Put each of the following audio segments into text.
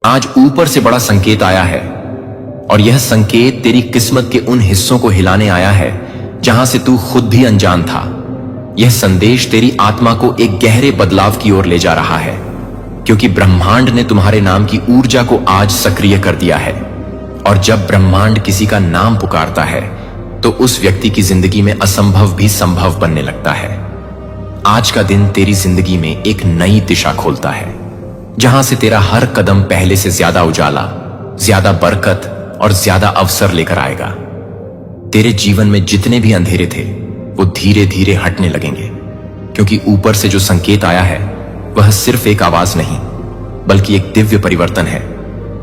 आज ऊपर से बड़ा संकेत आया है और यह संकेत तेरी किस्मत के उन हिस्सों को हिलाने आया है जहां से तू खुद भी अनजान था। यह संदेश तेरी आत्मा को एक गहरे बदलाव की ओर ले जा रहा है, क्योंकि ब्रह्मांड ने तुम्हारे नाम की ऊर्जा को आज सक्रिय कर दिया है। और जब ब्रह्मांड किसी का नाम पुकारता है तो उस व्यक्ति की जिंदगी में असंभव भी संभव बनने लगता है। आज का दिन तेरी जिंदगी में एक नई दिशा खोलता है, जहां से तेरा हर कदम पहले से ज्यादा उजाला, ज्यादा बरकत और ज्यादा अवसर लेकर आएगा। तेरे जीवन में जितने भी अंधेरे थे वो धीरे धीरे हटने लगेंगे, क्योंकि ऊपर से जो संकेत आया है वह सिर्फ एक आवाज नहीं बल्कि एक दिव्य परिवर्तन है,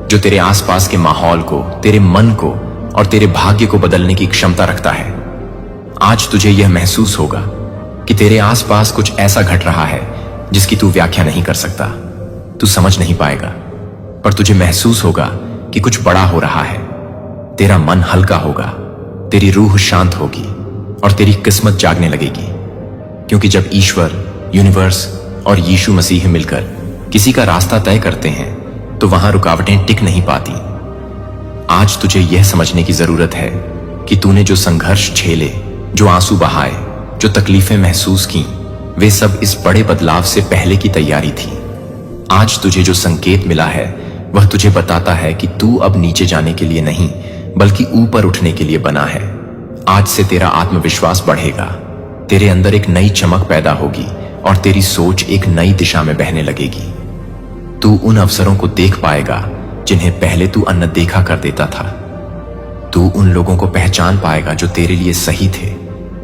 जो तेरे आसपास के माहौल को, तेरे मन को और तेरे भाग्य को बदलने की क्षमता रखता है। आज तुझे यह महसूस होगा कि तेरे आसपास कुछ ऐसा घट रहा है जिसकी तू व्याख्या नहीं कर सकता, तू समझ नहीं पाएगा, पर तुझे महसूस होगा कि कुछ बड़ा हो रहा है। तेरा मन हल्का होगा, तेरी रूह शांत होगी और तेरी किस्मत जागने लगेगी, क्योंकि जब ईश्वर, यूनिवर्स और यीशु मसीह मिलकर किसी का रास्ता तय करते हैं तो वहां रुकावटें टिक नहीं पाती। आज तुझे यह समझने की जरूरत है कि तूने जो संघर्ष झेले, जो आंसू बहाए, जो तकलीफें महसूस की, वे सब इस बड़े बदलाव से पहले की तैयारी थी। आज तुझे जो संकेत मिला है वह तुझे बताता है कि तू अब नीचे जाने के लिए नहीं बल्कि ऊपर उठने के लिए बना है। आज से तेरा आत्मविश्वास बढ़ेगा, तेरे अंदर एक नई चमक पैदा होगी और तेरी सोच एक नई दिशा में बहने लगेगी। तू उन अवसरों को देख पाएगा जिन्हें पहले तू अनदेखा कर देता था। तू उन लोगों को पहचान पाएगा जो तेरे लिए सही थे,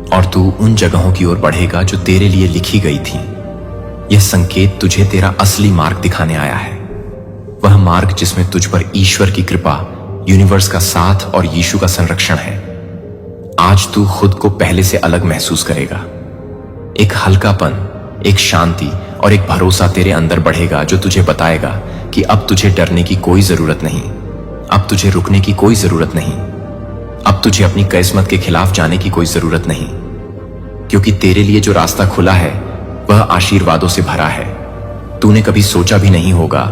और तू उन जगहों की ओर बढ़ेगा जो तेरे लिए लिखी गई थी। यह संकेत तुझे तेरा असली मार्ग दिखाने आया है, वह मार्ग जिसमें तुझ पर ईश्वर की कृपा, यूनिवर्स का साथ और यीशु का संरक्षण है। आज तू खुद को पहले से अलग महसूस करेगा। एक हल्कापन, एक शांति और एक भरोसा तेरे अंदर बढ़ेगा जो तुझे बताएगा कि अब तुझे डरने की कोई जरूरत नहीं, अब तुझे रुकने की कोई जरूरत नहीं, अब तुझे अपनी किस्मत के खिलाफ जाने की कोई जरूरत नहीं, क्योंकि तेरे लिए जो रास्ता खुला है वह आशीर्वादों से भरा है। तूने कभी सोचा भी नहीं होगा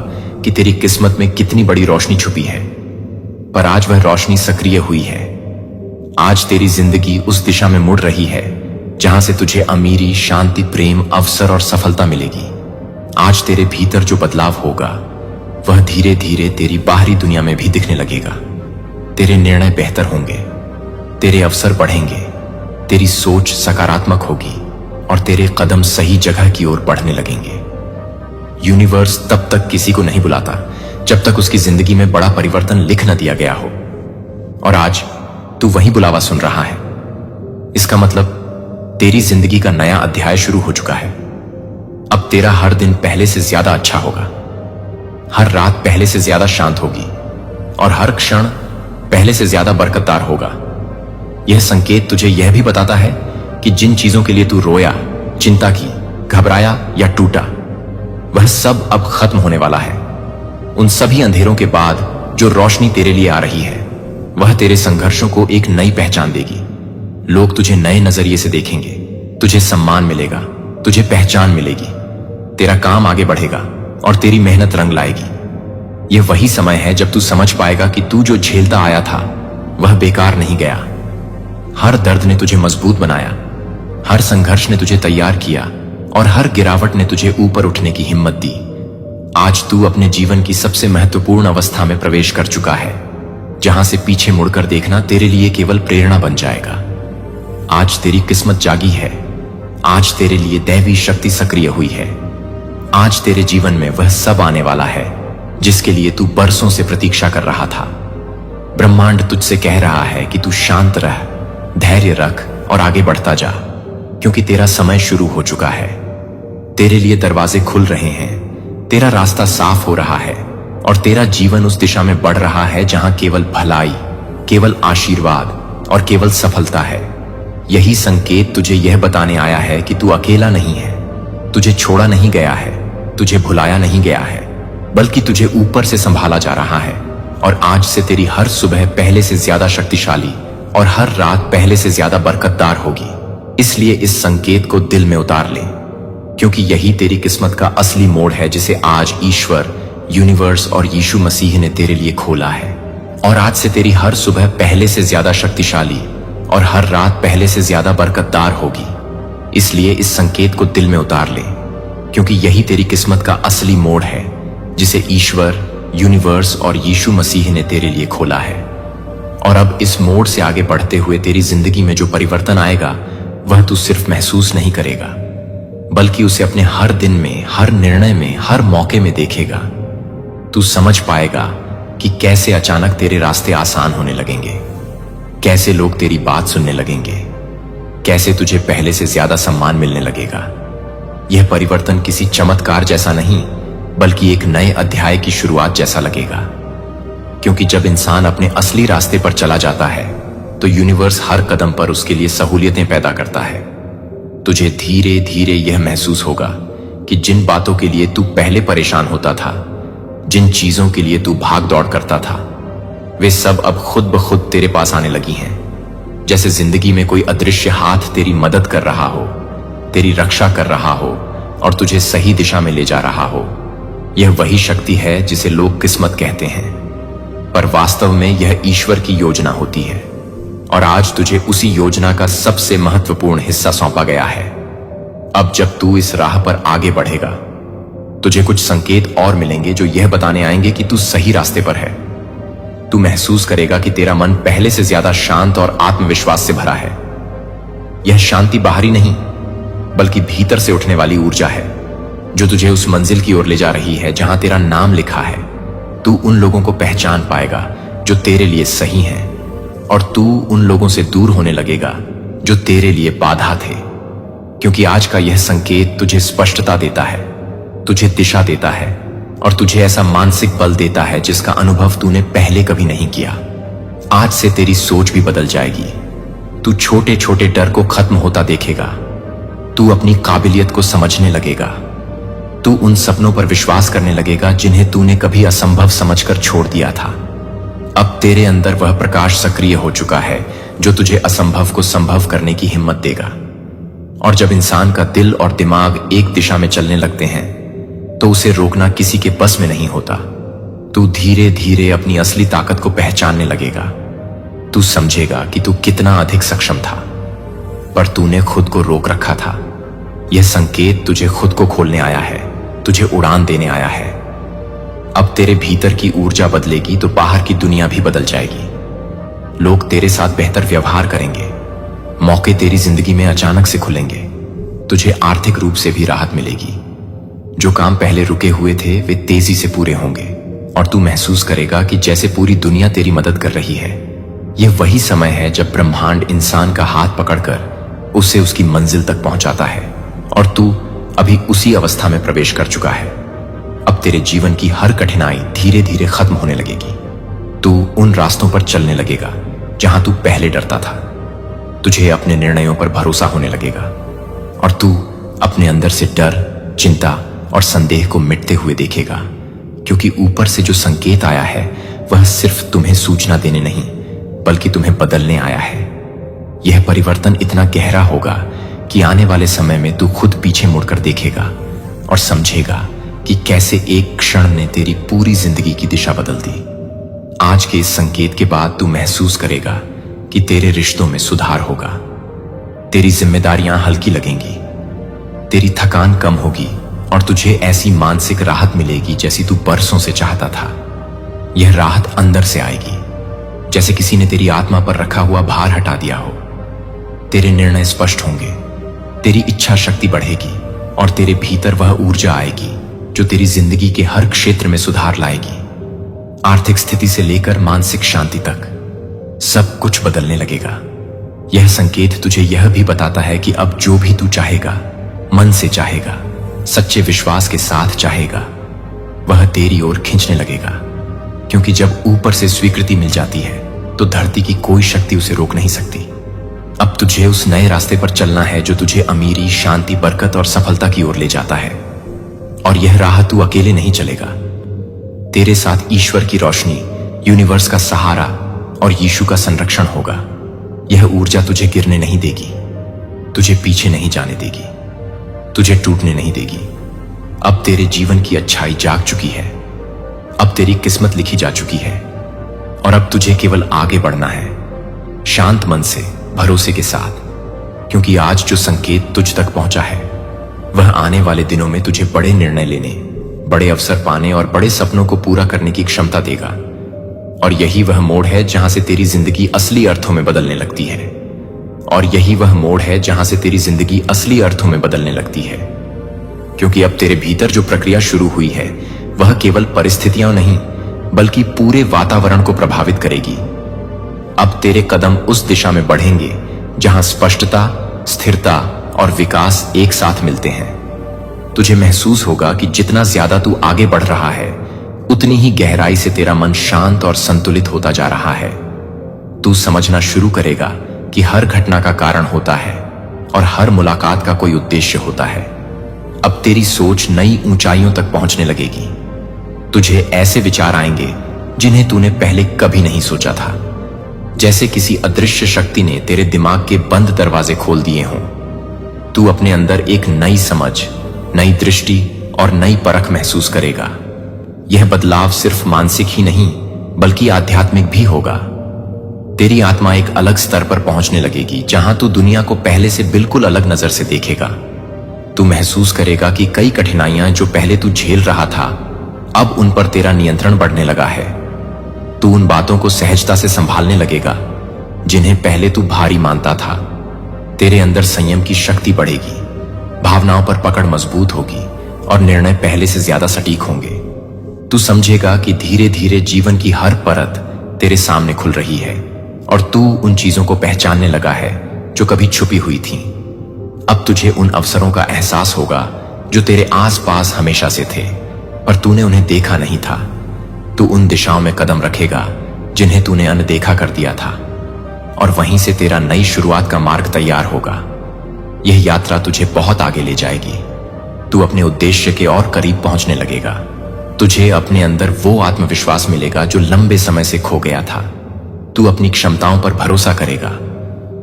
कि तेरी किस्मत में कितनी बड़ी रोशनी छुपी है, पर आज वह रोशनी सक्रिय हुई है। आज तेरी जिंदगी उस दिशा में मुड़ रही है जहां से तुझे अमीरी, शांति, प्रेम, अवसर और सफलता मिलेगी। आज तेरे भीतर जो बदलाव होगा वह धीरे धीरे तेरी बाहरी दुनिया में भी दिखने लगेगा। तेरे निर्णय बेहतर होंगे, तेरे अवसर बढ़ेंगे, तेरी सोच सकारात्मक होगी और तेरे कदम सही जगह की ओर बढ़ने लगेंगे। यूनिवर्स तब तक किसी को नहीं बुलाता जब तक उसकी जिंदगी में बड़ा परिवर्तन लिख न दिया गया हो, और आज तू वही बुलावा सुन रहा है। इसका मतलब तेरी जिंदगी का नया अध्याय शुरू हो चुका है। अब तेरा हर दिन पहले से ज्यादा अच्छा होगा, हर रात पहले से ज्यादा शांत होगी और हर क्षण पहले से ज्यादा बरकतदार होगा। यह संकेत तुझे यह भी बताता है कि जिन चीजों के लिए तू रोया, चिंता की, घबराया या टूटा, वह सब अब खत्म होने वाला है। उन सभी अंधेरों के बाद जो रोशनी तेरे लिए आ रही है वह तेरे संघर्षों को एक नई पहचान देगी। लोग तुझे नए नजरिए से देखेंगे, तुझे सम्मान मिलेगा, तुझे पहचान मिलेगी, तेरा काम आगे बढ़ेगा और तेरी मेहनत रंग लाएगी। यह वही समय है जब तू समझ पाएगा कि तू जो झेलता आया था वह बेकार नहीं गया। हर दर्द ने तुझे मजबूत बनाया, हर संघर्ष ने तुझे तैयार किया और हर गिरावट ने तुझे ऊपर उठने की हिम्मत दी। आज तू अपने जीवन की सबसे महत्वपूर्ण अवस्था में प्रवेश कर चुका है, जहां से पीछे मुड़कर देखना तेरे लिए केवल प्रेरणा बन जाएगा। आज तेरी किस्मत जागी है, आज तेरे लिए दैवी शक्ति सक्रिय हुई है। आज तेरे जीवन में वह सब आने वाला है जिसके लिए तू बरसों से प्रतीक्षा कर रहा था। ब्रह्मांड तुझसे कह रहा है कि तू शांत रह, धैर्य रख और आगे बढ़ता जा, क्योंकि तेरा समय शुरू हो चुका है। तेरे लिए दरवाजे खुल रहे हैं, तेरा रास्ता साफ हो रहा है और तेरा जीवन उस दिशा में बढ़ रहा है जहां केवल भलाई, केवल आशीर्वाद और केवल सफलता है। यही संकेत तुझे यह बताने आया है कि तू अकेला नहीं है, तुझे छोड़ा नहीं गया है, तुझे भुलाया नहीं गया है, बल्कि तुझे ऊपर से संभाला जा रहा है। और आज से तेरी हर सुबह पहले से ज्यादा शक्तिशाली और हर रात पहले से ज्यादा बरकतदार होगी। इसलिए इस संकेत को दिल में उतार ले, क्योंकि यही तेरी किस्मत का असली मोड़ है जिसे आज ईश्वर, यूनिवर्स और यीशु मसीह ने तेरे लिए खोला है। और आज से तेरी हर सुबह पहले से ज्यादा शक्तिशाली और हर रात पहले से ज्यादा बरकतदार होगी। इसलिए इस संकेत को दिल में उतार ले, क्योंकि यही तेरी किस्मत का असली मोड़ है जिसे ईश्वर, यूनिवर्स और यीशु मसीह ने तेरे लिए खोला है। और अब इस मोड़ से आगे बढ़ते हुए तेरी जिंदगी में जो परिवर्तन आएगा वह तू सिर्फ महसूस नहीं करेगा, बल्कि उसे अपने हर दिन में, हर निर्णय में, हर मौके में देखेगा। तू समझ पाएगा कि कैसे अचानक तेरे रास्ते आसान होने लगेंगे, कैसे लोग तेरी बात सुनने लगेंगे, कैसे तुझे पहले से ज्यादा सम्मान मिलने लगेगा। यह परिवर्तन किसी चमत्कार जैसा नहीं, बल्कि एक नए अध्याय की शुरुआत जैसा लगेगा। क्योंकि जब इंसान अपने असली रास्ते पर चला जाता है तो यूनिवर्स हर कदम पर उसके लिए सहूलियतें पैदा करता है। तुझे धीरे धीरे यह महसूस होगा कि जिन बातों के लिए तू पहले परेशान होता था, जिन चीजों के लिए तू भाग दौड़ करता था, वे सब अब खुद ब खुद तेरे पास आने लगी हैं। जैसे जिंदगी में कोई अदृश्य हाथ तेरी मदद कर रहा हो, तेरी रक्षा कर रहा हो और तुझे सही दिशा में ले जा रहा हो। यह वही शक्ति है जिसे लोग किस्मत कहते हैं, पर वास्तव में यह ईश्वर की योजना होती है। और आज तुझे उसी योजना का सबसे महत्वपूर्ण हिस्सा सौंपा गया है। अब जब तू इस राह पर आगे बढ़ेगा, तुझे कुछ संकेत और मिलेंगे जो यह बताने आएंगे कि तू सही रास्ते पर है। तू महसूस करेगा कि तेरा मन पहले से ज्यादा शांत और आत्मविश्वास से भरा है। यह शांति बाहरी नहीं, बल्कि भीतर से उठने वाली ऊर्जा है जो तुझे उस मंजिल की ओर ले जा रही है जहां तेरा नाम लिखा है। तू उन लोगों को पहचान पाएगा जो तेरे लिए सही हैं, और तू उन लोगों से दूर होने लगेगा जो तेरे लिए बाधा थे। क्योंकि आज का यह संकेत तुझे स्पष्टता देता है, तुझे दिशा देता है और तुझे ऐसा मानसिक बल देता है जिसका अनुभव तूने पहले कभी नहीं किया। आज से तेरी सोच भी बदल जाएगी। तू छोटे छोटे डर को खत्म होता देखेगा। तू अपनी काबिलियत को समझने लगेगा। तू उन सपनों पर विश्वास करने लगेगा जिन्हें तूने कभी असंभव समझकर छोड़ दिया था। अब तेरे अंदर वह प्रकाश सक्रिय हो चुका है जो तुझे असंभव को संभव करने की हिम्मत देगा। और जब इंसान का दिल और दिमाग एक दिशा में चलने लगते हैं तो उसे रोकना किसी के बस में नहीं होता। तू धीरे धीरे अपनी असली ताकत को पहचानने लगेगा। तू समझेगा कि तू कितना अधिक सक्षम था, पर तूने खुद को रोक रखा था। यह संकेत तुझे खुद को खोलने आया है, तुझे उड़ान देने आया है। अब तेरे भीतर की ऊर्जा बदलेगी तो बाहर की दुनिया भी बदल जाएगी। लोग तेरे साथ बेहतर व्यवहार करेंगे, मौके तेरी जिंदगी में अचानक से खुलेंगे, तुझे आर्थिक रूप से भी राहत मिलेगी। जो काम पहले रुके हुए थे वे तेजी से पूरे होंगे और तू महसूस करेगा कि जैसे पूरी दुनिया तेरी मदद कर रही है। यह वही समय है जब ब्रह्मांड इंसान का हाथ पकड़कर उसे उसकी मंजिल तक पहुंचाता है, और तू अभी उसी अवस्था में प्रवेश कर चुका है। अब तेरे जीवन की हर कठिनाई धीरे धीरे खत्म होने लगेगी। तू उन रास्तों पर चलने लगेगा जहां तू पहले डरता था। तुझे अपने निर्णयों पर भरोसा होने लगेगा और तू अपने अंदर से डर, चिंता और संदेह को मिटते हुए देखेगा। क्योंकि ऊपर से जो संकेत आया है वह सिर्फ तुम्हें सूचना देने नहीं, बल्कि तुम्हें बदलने आया है। यह परिवर्तन इतना गहरा होगा कि आने वाले समय में तू खुद पीछे मुड़कर देखेगा और समझेगा कि कैसे एक क्षण ने तेरी पूरी जिंदगी की दिशा बदल दी। आज के इस संकेत के बाद तू महसूस करेगा कि तेरे रिश्तों में सुधार होगा, तेरी जिम्मेदारियां हल्की लगेंगी, तेरी थकान कम होगी और तुझे ऐसी मानसिक राहत मिलेगी जैसी तू बरसों से चाहता था। यह राहत अंदर से आएगी, जैसे किसी ने तेरी आत्मा पर रखा हुआ भार हटा दिया हो। तेरे निर्णय स्पष्ट होंगे, तेरी इच्छा शक्ति बढ़ेगी और तेरे भीतर वह ऊर्जा आएगी जो तेरी जिंदगी के हर क्षेत्र में सुधार लाएगी। आर्थिक स्थिति से लेकर मानसिक शांति तक सब कुछ बदलने लगेगा। यह संकेत तुझे यह भी बताता है कि अब जो भी तू चाहेगा, मन से चाहेगा, सच्चे विश्वास के साथ चाहेगा, वह तेरी ओर खींचने लगेगा। क्योंकि जब ऊपर से स्वीकृति मिल जाती है तो धरती की कोई शक्ति उसे रोक नहीं सकती। अब तुझे उस नए रास्ते पर चलना है जो तुझे अमीरी, शांति, बरकत और सफलता की ओर ले जाता है। और यह राह तू अकेले नहीं चलेगा। तेरे साथ ईश्वर की रोशनी, यूनिवर्स का सहारा और यीशु का संरक्षण होगा। यह ऊर्जा तुझे गिरने नहीं देगी, तुझे पीछे नहीं जाने देगी, तुझे टूटने नहीं देगी। अब तेरे जीवन की अच्छाई जाग चुकी है। अब तेरी किस्मत लिखी जा चुकी है और अब तुझे केवल आगे बढ़ना है, शांत मन से, भरोसे के साथ, क्योंकि आज जो संकेत तुझ तक पहुंचा है वह आने वाले दिनों में तुझे बड़े निर्णय लेने, बड़े अवसर पाने और बड़े सपनों को पूरा करने की क्षमता देगा। और यही वह मोड़ है जहां से तेरी जिंदगी असली अर्थों में बदलने लगती है। और यही वह मोड़ है जहां से तेरी जिंदगी असली अर्थों में बदलने लगती है, क्योंकि अब तेरे भीतर जो प्रक्रिया शुरू हुई है वह केवल परिस्थितियां नहीं बल्कि पूरे वातावरण को प्रभावित करेगी। अब तेरे कदम उस दिशा में बढ़ेंगे जहां स्पष्टता, स्थिरता और विकास एक साथ मिलते हैं। तुझे महसूस होगा कि जितना ज्यादा तू आगे बढ़ रहा है उतनी ही गहराई से तेरा मन शांत और संतुलित होता जा रहा है। तू समझना शुरू करेगा कि हर घटना का कारण होता है और हर मुलाकात का कोई उद्देश्य होता है। अब तेरी सोच नई ऊंचाइयों तक पहुंचने लगेगी। तुझे ऐसे विचार आएंगे जिन्हें तूने पहले कभी नहीं सोचा था, जैसे किसी अदृश्य शक्ति ने तेरे दिमाग के बंद दरवाजे खोल दिए हों। तू अपने अंदर एक नई समझ, नई दृष्टि और नई परख महसूस करेगा। यह बदलाव सिर्फ मानसिक ही नहीं बल्कि आध्यात्मिक भी होगा। तेरी आत्मा एक अलग स्तर पर पहुंचने लगेगी जहां तू दुनिया को पहले से बिल्कुल अलग नजर से देखेगा। तू महसूस करेगा कि कई कठिनाइयां जो पहले तू झेल रहा था अब उन पर तेरा नियंत्रण बढ़ने लगा है। तू उन बातों को सहजता से संभालने लगेगा जिन्हें पहले तू भारी मानता था। तेरे अंदर संयम की शक्ति बढ़ेगी, भावनाओं पर पकड़ मजबूत होगी और निर्णय पहले से ज्यादा सटीक होंगे। तू समझेगा कि धीरे धीरे जीवन की हर परत तेरे सामने खुल रही है और तू उन चीजों को पहचानने लगा है जो कभी छुपी हुई थीं। अब तुझे उन अवसरों का एहसास होगा जो तेरे आसपास हमेशा से थे पर तूने उन्हें देखा नहीं था। तू उन दिशाओं में कदम रखेगा जिन्हें तूने अनदेखा कर दिया था और वहीं से तेरा नई शुरुआत का मार्ग तैयार होगा। यह यात्रा तुझे बहुत आगे ले जाएगी। तू अपने उद्देश्य के और करीब पहुंचने लगेगा। तुझे अपने अंदर वो आत्मविश्वास मिलेगा जो लंबे समय से खो गया था। तू अपनी क्षमताओं पर भरोसा करेगा।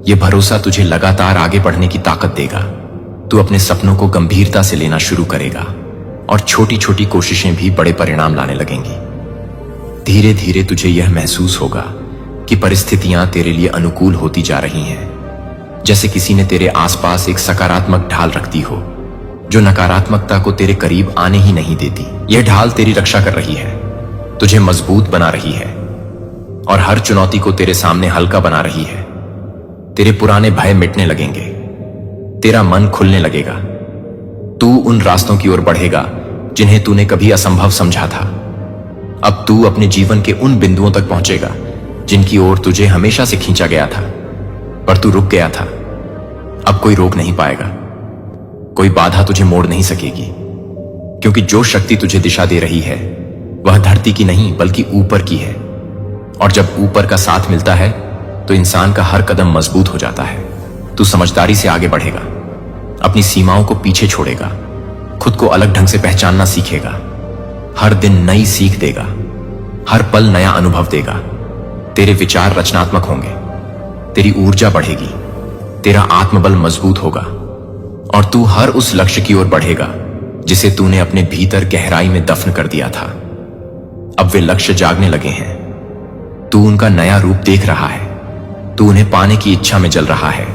यह भरोसा तुझे लगातार आगे बढ़ने की ताकत देगा। तू अपने सपनों को गंभीरता से लेना शुरू करेगा और छोटी छोटी कोशिशें भी बड़े परिणाम लाने लगेंगी। धीरे धीरे तुझे यह महसूस होगा कि परिस्थितियां तेरे लिए अनुकूल होती जा रही हैं, जैसे किसी ने तेरे आसपास एक सकारात्मक ढाल रख दी हो जो नकारात्मकता को तेरे करीब आने ही नहीं देती। यह ढाल तेरी रक्षा कर रही है, तुझे मजबूत बना रही है और हर चुनौती को तेरे सामने हल्का बना रही है। तेरे पुराने भय मिटने लगेंगे, तेरा मन खुलने लगेगा। तू उन रास्तों की ओर बढ़ेगा जिन्हें तूने कभी असंभव समझा था। अब तू अपने जीवन के उन बिंदुओं तक पहुंचेगा जिनकी ओर तुझे हमेशा से खींचा गया था, पर तू रुक गया था। अब कोई रोक नहीं पाएगा, कोई बाधा तुझे मोड़ नहीं सकेगी, क्योंकि जो शक्ति तुझे दिशा दे रही है वह धरती की नहीं बल्कि ऊपर की है। और जब ऊपर का साथ मिलता है तो इंसान का हर कदम मजबूत हो जाता है। तू समझदारी से आगे बढ़ेगा, अपनी सीमाओं को पीछे छोड़ेगा, खुद को अलग ढंग से पहचानना सीखेगा। हर दिन नई सीख देगा, हर पल नया अनुभव देगा। तेरे विचार रचनात्मक होंगे, तेरी ऊर्जा बढ़ेगी, तेरा आत्मबल मजबूत होगा और तू हर उस लक्ष्य की ओर बढ़ेगा जिसे तूने अपने भीतर गहराई में दफन कर दिया था। अब वे लक्ष्य जागने लगे हैं, तू उनका नया रूप देख रहा है, तू उन्हें पाने की इच्छा में जल रहा है।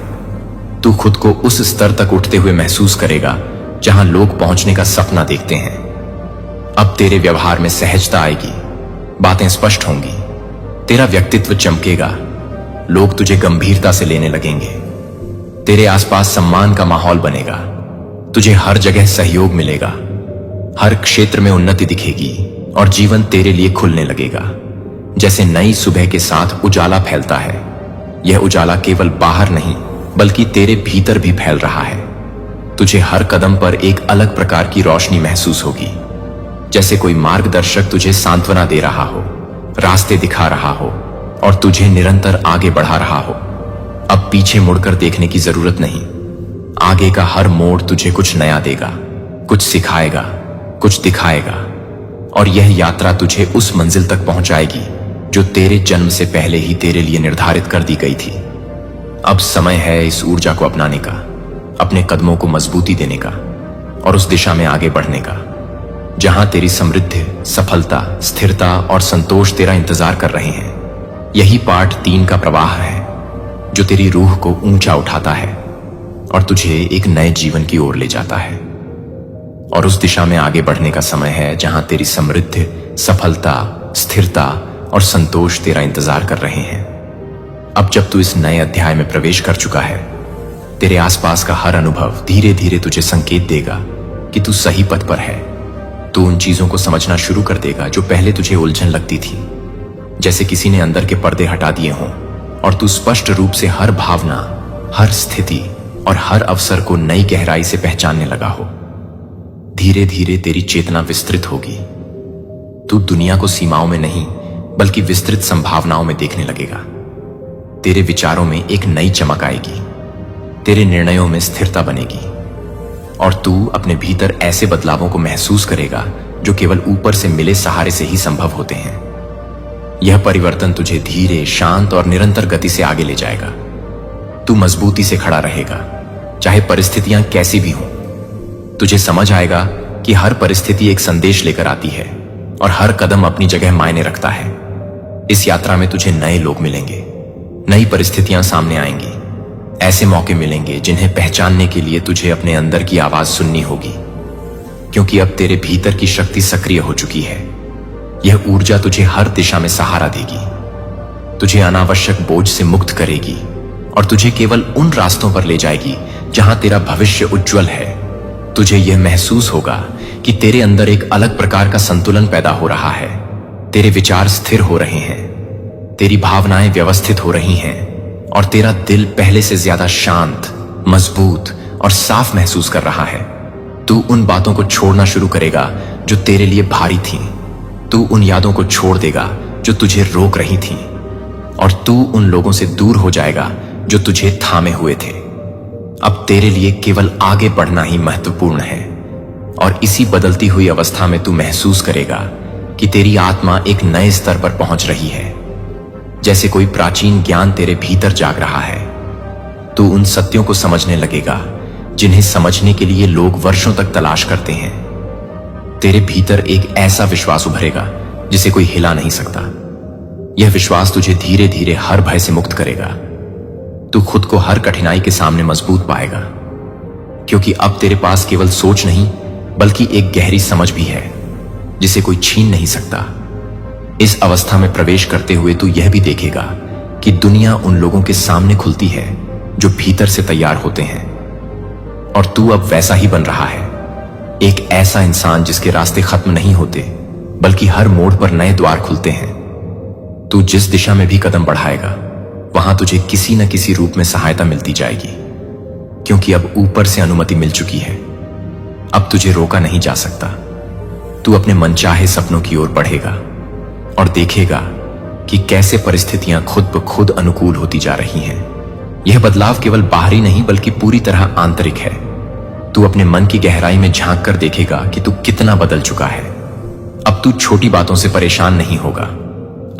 तू खुद को उस स्तर तक उठते हुए महसूस करेगा जहां लोग पहुंचने का सपना देखते हैं। अब तेरे व्यवहार में सहजता आएगी, बातें स्पष्ट होंगी, तेरा व्यक्तित्व चमकेगा, लोग तुझे गंभीरता से लेने लगेंगे। तेरे आसपास सम्मान का माहौल बनेगा, तुझे हर जगह सहयोग मिलेगा, हर क्षेत्र में उन्नति दिखेगी और जीवन तेरे लिए खुलने लगेगा। जैसे नई सुबह के साथ उजाला फैलता है, यह उजाला केवल बाहर नहीं बल्कि तेरे भीतर भी फैल रहा है। तुझे हर कदम पर एक अलग प्रकार की रोशनी महसूस होगी, जैसे कोई मार्गदर्शक तुझे सांत्वना दे रहा हो, रास्ते दिखा रहा हो और तुझे निरंतर आगे बढ़ा रहा हो। अब पीछे मुड़कर देखने की जरूरत नहीं, आगे का हर मोड़ तुझे कुछ नया देगा, कुछ सिखाएगा, कुछ दिखाएगा और यह यात्रा तुझे उस मंजिल तक पहुंचाएगी जो तेरे जन्म से पहले ही तेरे लिए निर्धारित कर दी गई थी। अब समय है इस ऊर्जा को अपनाने का, अपने कदमों को मजबूती देने का और उस दिशा में आगे बढ़ने का। जहां तेरी समृद्धि, सफलता, स्थिरता और संतोष तेरा इंतजार कर रहे हैं। यही पार्ट 3 का प्रवाह है जो तेरी रूह को ऊंचा उठाता है और तुझे एक नए जीवन की ओर ले जाता है। और उस दिशा में आगे बढ़ने का समय है जहां तेरी समृद्धि, सफलता, स्थिरता और संतोष तेरा इंतजार कर रहे हैं। अब जब तू इस नए अध्याय में प्रवेश कर चुका है, तेरे आसपास का हर अनुभव धीरे धीरे तुझे संकेत देगा कि तू सही पथ पर है। तू उन चीजों को समझना शुरू कर देगा जो पहले तुझे उलझन लगती थी, जैसे किसी ने अंदर के पर्दे हटा दिए हों और तू स्पष्ट रूप से हर भावना, हर स्थिति और हर अवसर को नई गहराई से पहचानने लगा हो। धीरे धीरे तेरी चेतना विस्तृत होगी। तू दुनिया को सीमाओं में नहीं बल्कि विस्तृत संभावनाओं में देखने लगेगा। तेरे विचारों में एक नई चमक आएगी, तेरे निर्णयों में स्थिरता बनेगी और तू अपने भीतर ऐसे बदलावों को महसूस करेगा जो केवल ऊपर से मिले सहारे से ही संभव होते हैं। यह परिवर्तन तुझे धीरे, शांत और निरंतर गति से आगे ले जाएगा। तू मजबूती से खड़ा रहेगा, चाहे परिस्थितियां कैसी भी हों। तुझे समझ आएगा कि हर परिस्थिति एक संदेश लेकर आती है और हर कदम अपनी जगह मायने रखता है। इस यात्रा में तुझे नए लोग मिलेंगे, नई परिस्थितियां सामने आएंगी, ऐसे मौके मिलेंगे जिन्हें पहचानने के लिए तुझे अपने अंदर की आवाज सुननी होगी, क्योंकि अब तेरे भीतर की शक्ति सक्रिय हो चुकी है। यह ऊर्जा तुझे हर दिशा में सहारा देगी, तुझे अनावश्यक बोझ से मुक्त करेगी और तुझे केवल उन रास्तों पर ले जाएगी जहां तेरा भविष्य उज्जवल है। तुझे यह महसूस होगा कि तेरे अंदर एक अलग प्रकार का संतुलन पैदा हो रहा है। तेरे विचार स्थिर हो रहे हैं, तेरी भावनाएं व्यवस्थित हो रही हैं और तेरा दिल पहले से ज्यादा शांत, मजबूत और साफ महसूस कर रहा है। तू उन बातों को छोड़ना शुरू करेगा जो तेरे लिए भारी थीं। तू उन यादों को छोड़ देगा जो तुझे रोक रही थीं और तू उन लोगों से दूर हो जाएगा जो तुझे थामे हुए थे। अब तेरे लिए केवल आगे बढ़ना ही महत्वपूर्ण है और इसी बदलती हुई अवस्था में तू महसूस करेगा कि तेरी आत्मा एक नए स्तर पर पहुंच रही है, जैसे कोई प्राचीन ज्ञान तेरे भीतर जाग रहा है। तू उन सत्यों को समझने लगेगा जिन्हें समझने के लिए लोग वर्षों तक तलाश करते हैं। तेरे भीतर एक ऐसा विश्वास उभरेगा जिसे कोई हिला नहीं सकता। यह विश्वास तुझे धीरे धीरे हर भय से मुक्त करेगा। तू खुद को हर कठिनाई के सामने मजबूत पाएगा, क्योंकि अब तेरे पास केवल सोच नहीं बल्कि एक गहरी समझ भी है जिसे कोई छीन नहीं सकता। इस अवस्था में प्रवेश करते हुए तू यह भी देखेगा कि दुनिया उन लोगों के सामने खुलती है जो भीतर से तैयार होते हैं और तू अब वैसा ही बन रहा है, एक ऐसा इंसान जिसके रास्ते खत्म नहीं होते बल्कि हर मोड़ पर नए द्वार खुलते हैं। तू जिस दिशा में भी कदम बढ़ाएगा वहां तुझे किसी न किसी रूप में सहायता मिलती जाएगी, क्योंकि अब ऊपर से अनुमति मिल चुकी है। अब तुझे रोका नहीं जा सकता। तू अपने मनचाहे सपनों की ओर बढ़ेगा और देखेगा कि कैसे परिस्थितियां खुद ब खुद अनुकूल होती जा रही हैं। यह बदलाव केवल बाहरी नहीं बल्कि पूरी तरह आंतरिक है। तू अपने मन की गहराई में झांक कर देखेगा कि तू कितना बदल चुका है। अब तू छोटी बातों से परेशान नहीं होगा।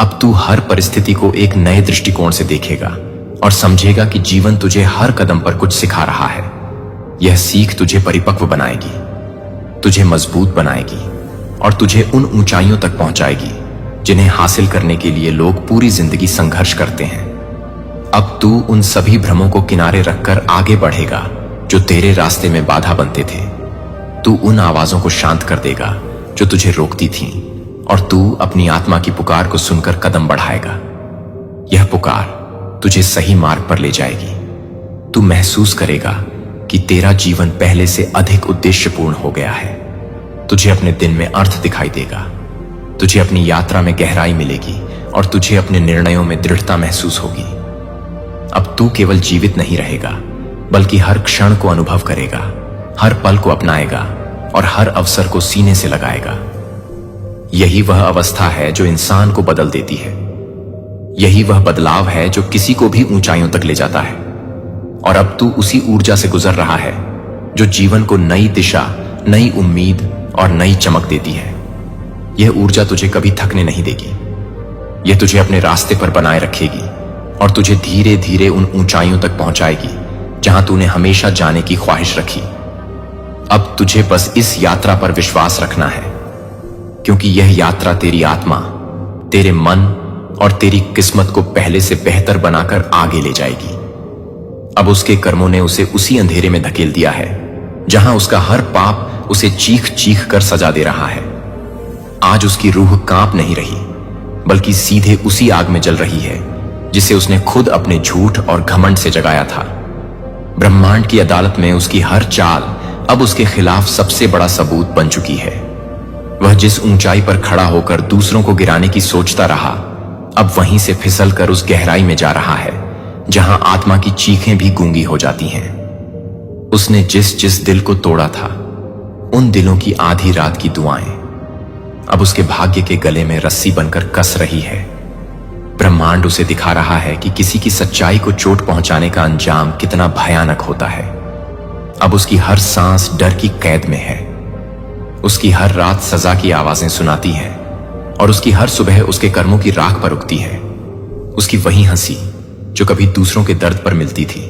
अब तू हर परिस्थिति को एक नए दृष्टिकोण से देखेगा और समझेगा कि जीवन तुझे हर कदम पर कुछ सिखा रहा है। यह सीख तुझे परिपक्व बनाएगी, तुझे मजबूत बनाएगी और तुझे उन ऊंचाइयों तक पहुंचाएगी जिन्हें हासिल करने के लिए लोग पूरी जिंदगी संघर्ष करते हैं। अब तू उन सभी भ्रमों को किनारे रखकर आगे बढ़ेगा जो तेरे रास्ते में बाधा बनते थे। तू उन आवाजों को शांत कर देगा जो तुझे रोकती थीं और तू अपनी आत्मा की पुकार को सुनकर कदम बढ़ाएगा। यह पुकार तुझे सही मार्ग पर ले जाएगी। तू महसूस करेगा कि तेरा जीवन पहले से अधिक उद्देश्यपूर्ण हो गया है। तुझे अपने दिन में अर्थ दिखाई देगा, तुझे अपनी यात्रा में गहराई मिलेगी और तुझे अपने निर्णयों में दृढ़ता महसूस होगी। अब तू केवल जीवित नहीं रहेगा बल्कि हर क्षण को अनुभव करेगा, हर पल को अपनाएगा और हर अवसर को सीने से लगाएगा। यही वह अवस्था है जो इंसान को बदल देती है। यही वह बदलाव है जो किसी को भी ऊंचाइयों तक ले जाता है। और अब तू उसी ऊर्जा से गुजर रहा है जो जीवन को नई दिशा, नई उम्मीद और नई चमक देती है। यह ऊर्जा तुझे कभी थकने नहीं देगी। यह तुझे अपने रास्ते पर बनाए रखेगी और तुझे धीरे धीरे उन ऊंचाइयों तक पहुंचाएगी जहां तूने हमेशा जाने की ख्वाहिश रखी। अब तुझे बस इस यात्रा पर विश्वास रखना है क्योंकि यह यात्रा तेरी आत्मा, तेरे मन और तेरी किस्मत को पहले से बेहतर बनाकर आगे ले जाएगी। अब उसके कर्मों ने उसे उसी अंधेरे में धकेल दिया है जहां उसका हर पाप उसे चीख चीख कर सजा दे रहा है। आज उसकी रूह कांप नहीं रही, बल्कि सीधे उसी आग में जल रही है जिसे उसने खुद अपने झूठ और घमंड से जगाया था। ब्रह्मांड की अदालत में उसकी हर चाल अब उसके खिलाफ सबसे बड़ा सबूत बन चुकी है। वह जिस ऊंचाई पर खड़ा होकर दूसरों को गिराने की सोचता रहा, अब वहीं से फिसल कर उस गहराई में जा रहा है जहां आत्मा की चीखें भी गूंगी हो जाती हैं। उसने जिस जिस दिल को तोड़ा था, उन दिलों की आधी रात की दुआएं अब उसके भाग्य के गले में रस्सी बनकर कस रही है। ब्रह्मांड उसे दिखा रहा है कि किसी की सच्चाई को चोट पहुंचाने का अंजाम कितना भयानक होता है। अब उसकी हर सांस डर की कैद में है। उसकी हर रात सजा की आवाजें सुनाती है और उसकी हर सुबह उसके कर्मों की राख पर उगती है। उसकी वही हंसी जो कभी दूसरों के दर्द पर मिलती थी,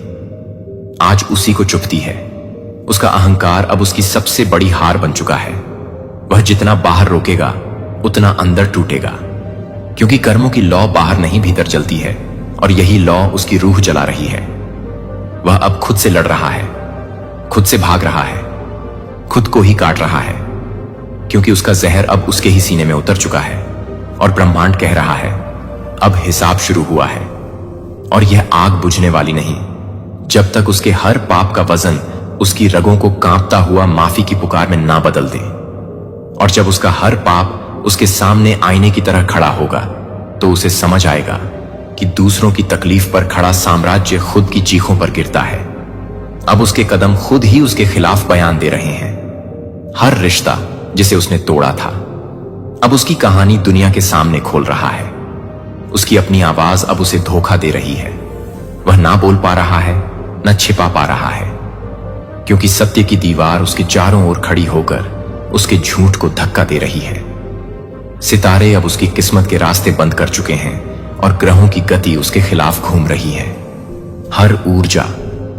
आज उसी को चुभती है। उसका अहंकार अब उसकी सबसे बड़ी हार बन चुका है। वह जितना बाहर रोकेगा उतना अंदर टूटेगा, क्योंकि कर्मों की लौ बाहर नहीं भीतर जलती है और यही लौ उसकी रूह जला रही है। वह अब खुद से लड़ रहा है, खुद से भाग रहा है, खुद को ही काट रहा है, क्योंकि उसका जहर अब उसके ही सीने में उतर चुका है और ब्रह्मांड कह रहा है अब हिसाब शुरू हुआ है। और यह आग बुझने वाली नहीं जब तक उसके हर पाप का वजन उसकी रगों को कांपता हुआ माफी की पुकार में ना बदल दे। और जब उसका हर पाप उसके सामने आईने की तरह खड़ा होगा तो उसे समझ आएगा कि दूसरों की तकलीफ पर खड़ा साम्राज्य खुद की चीखों पर गिरता है। अब उसके कदम खुद ही उसके खिलाफ बयान दे रहे हैं। हर रिश्ता जिसे उसने तोड़ा था अब उसकी कहानी दुनिया के सामने खोल रहा है। उसकी अपनी आवाज अब उसे धोखा दे रही है। वह ना बोल पा रहा है, न छिपा पा रहा है, क्योंकि सत्य की दीवार उसके चारों ओर खड़ी होकर उसके झूठ को धक्का दे रही है। सितारे अब उसकी किस्मत के रास्ते बंद कर चुके हैं और ग्रहों की गति उसके खिलाफ घूम रही है। हर ऊर्जा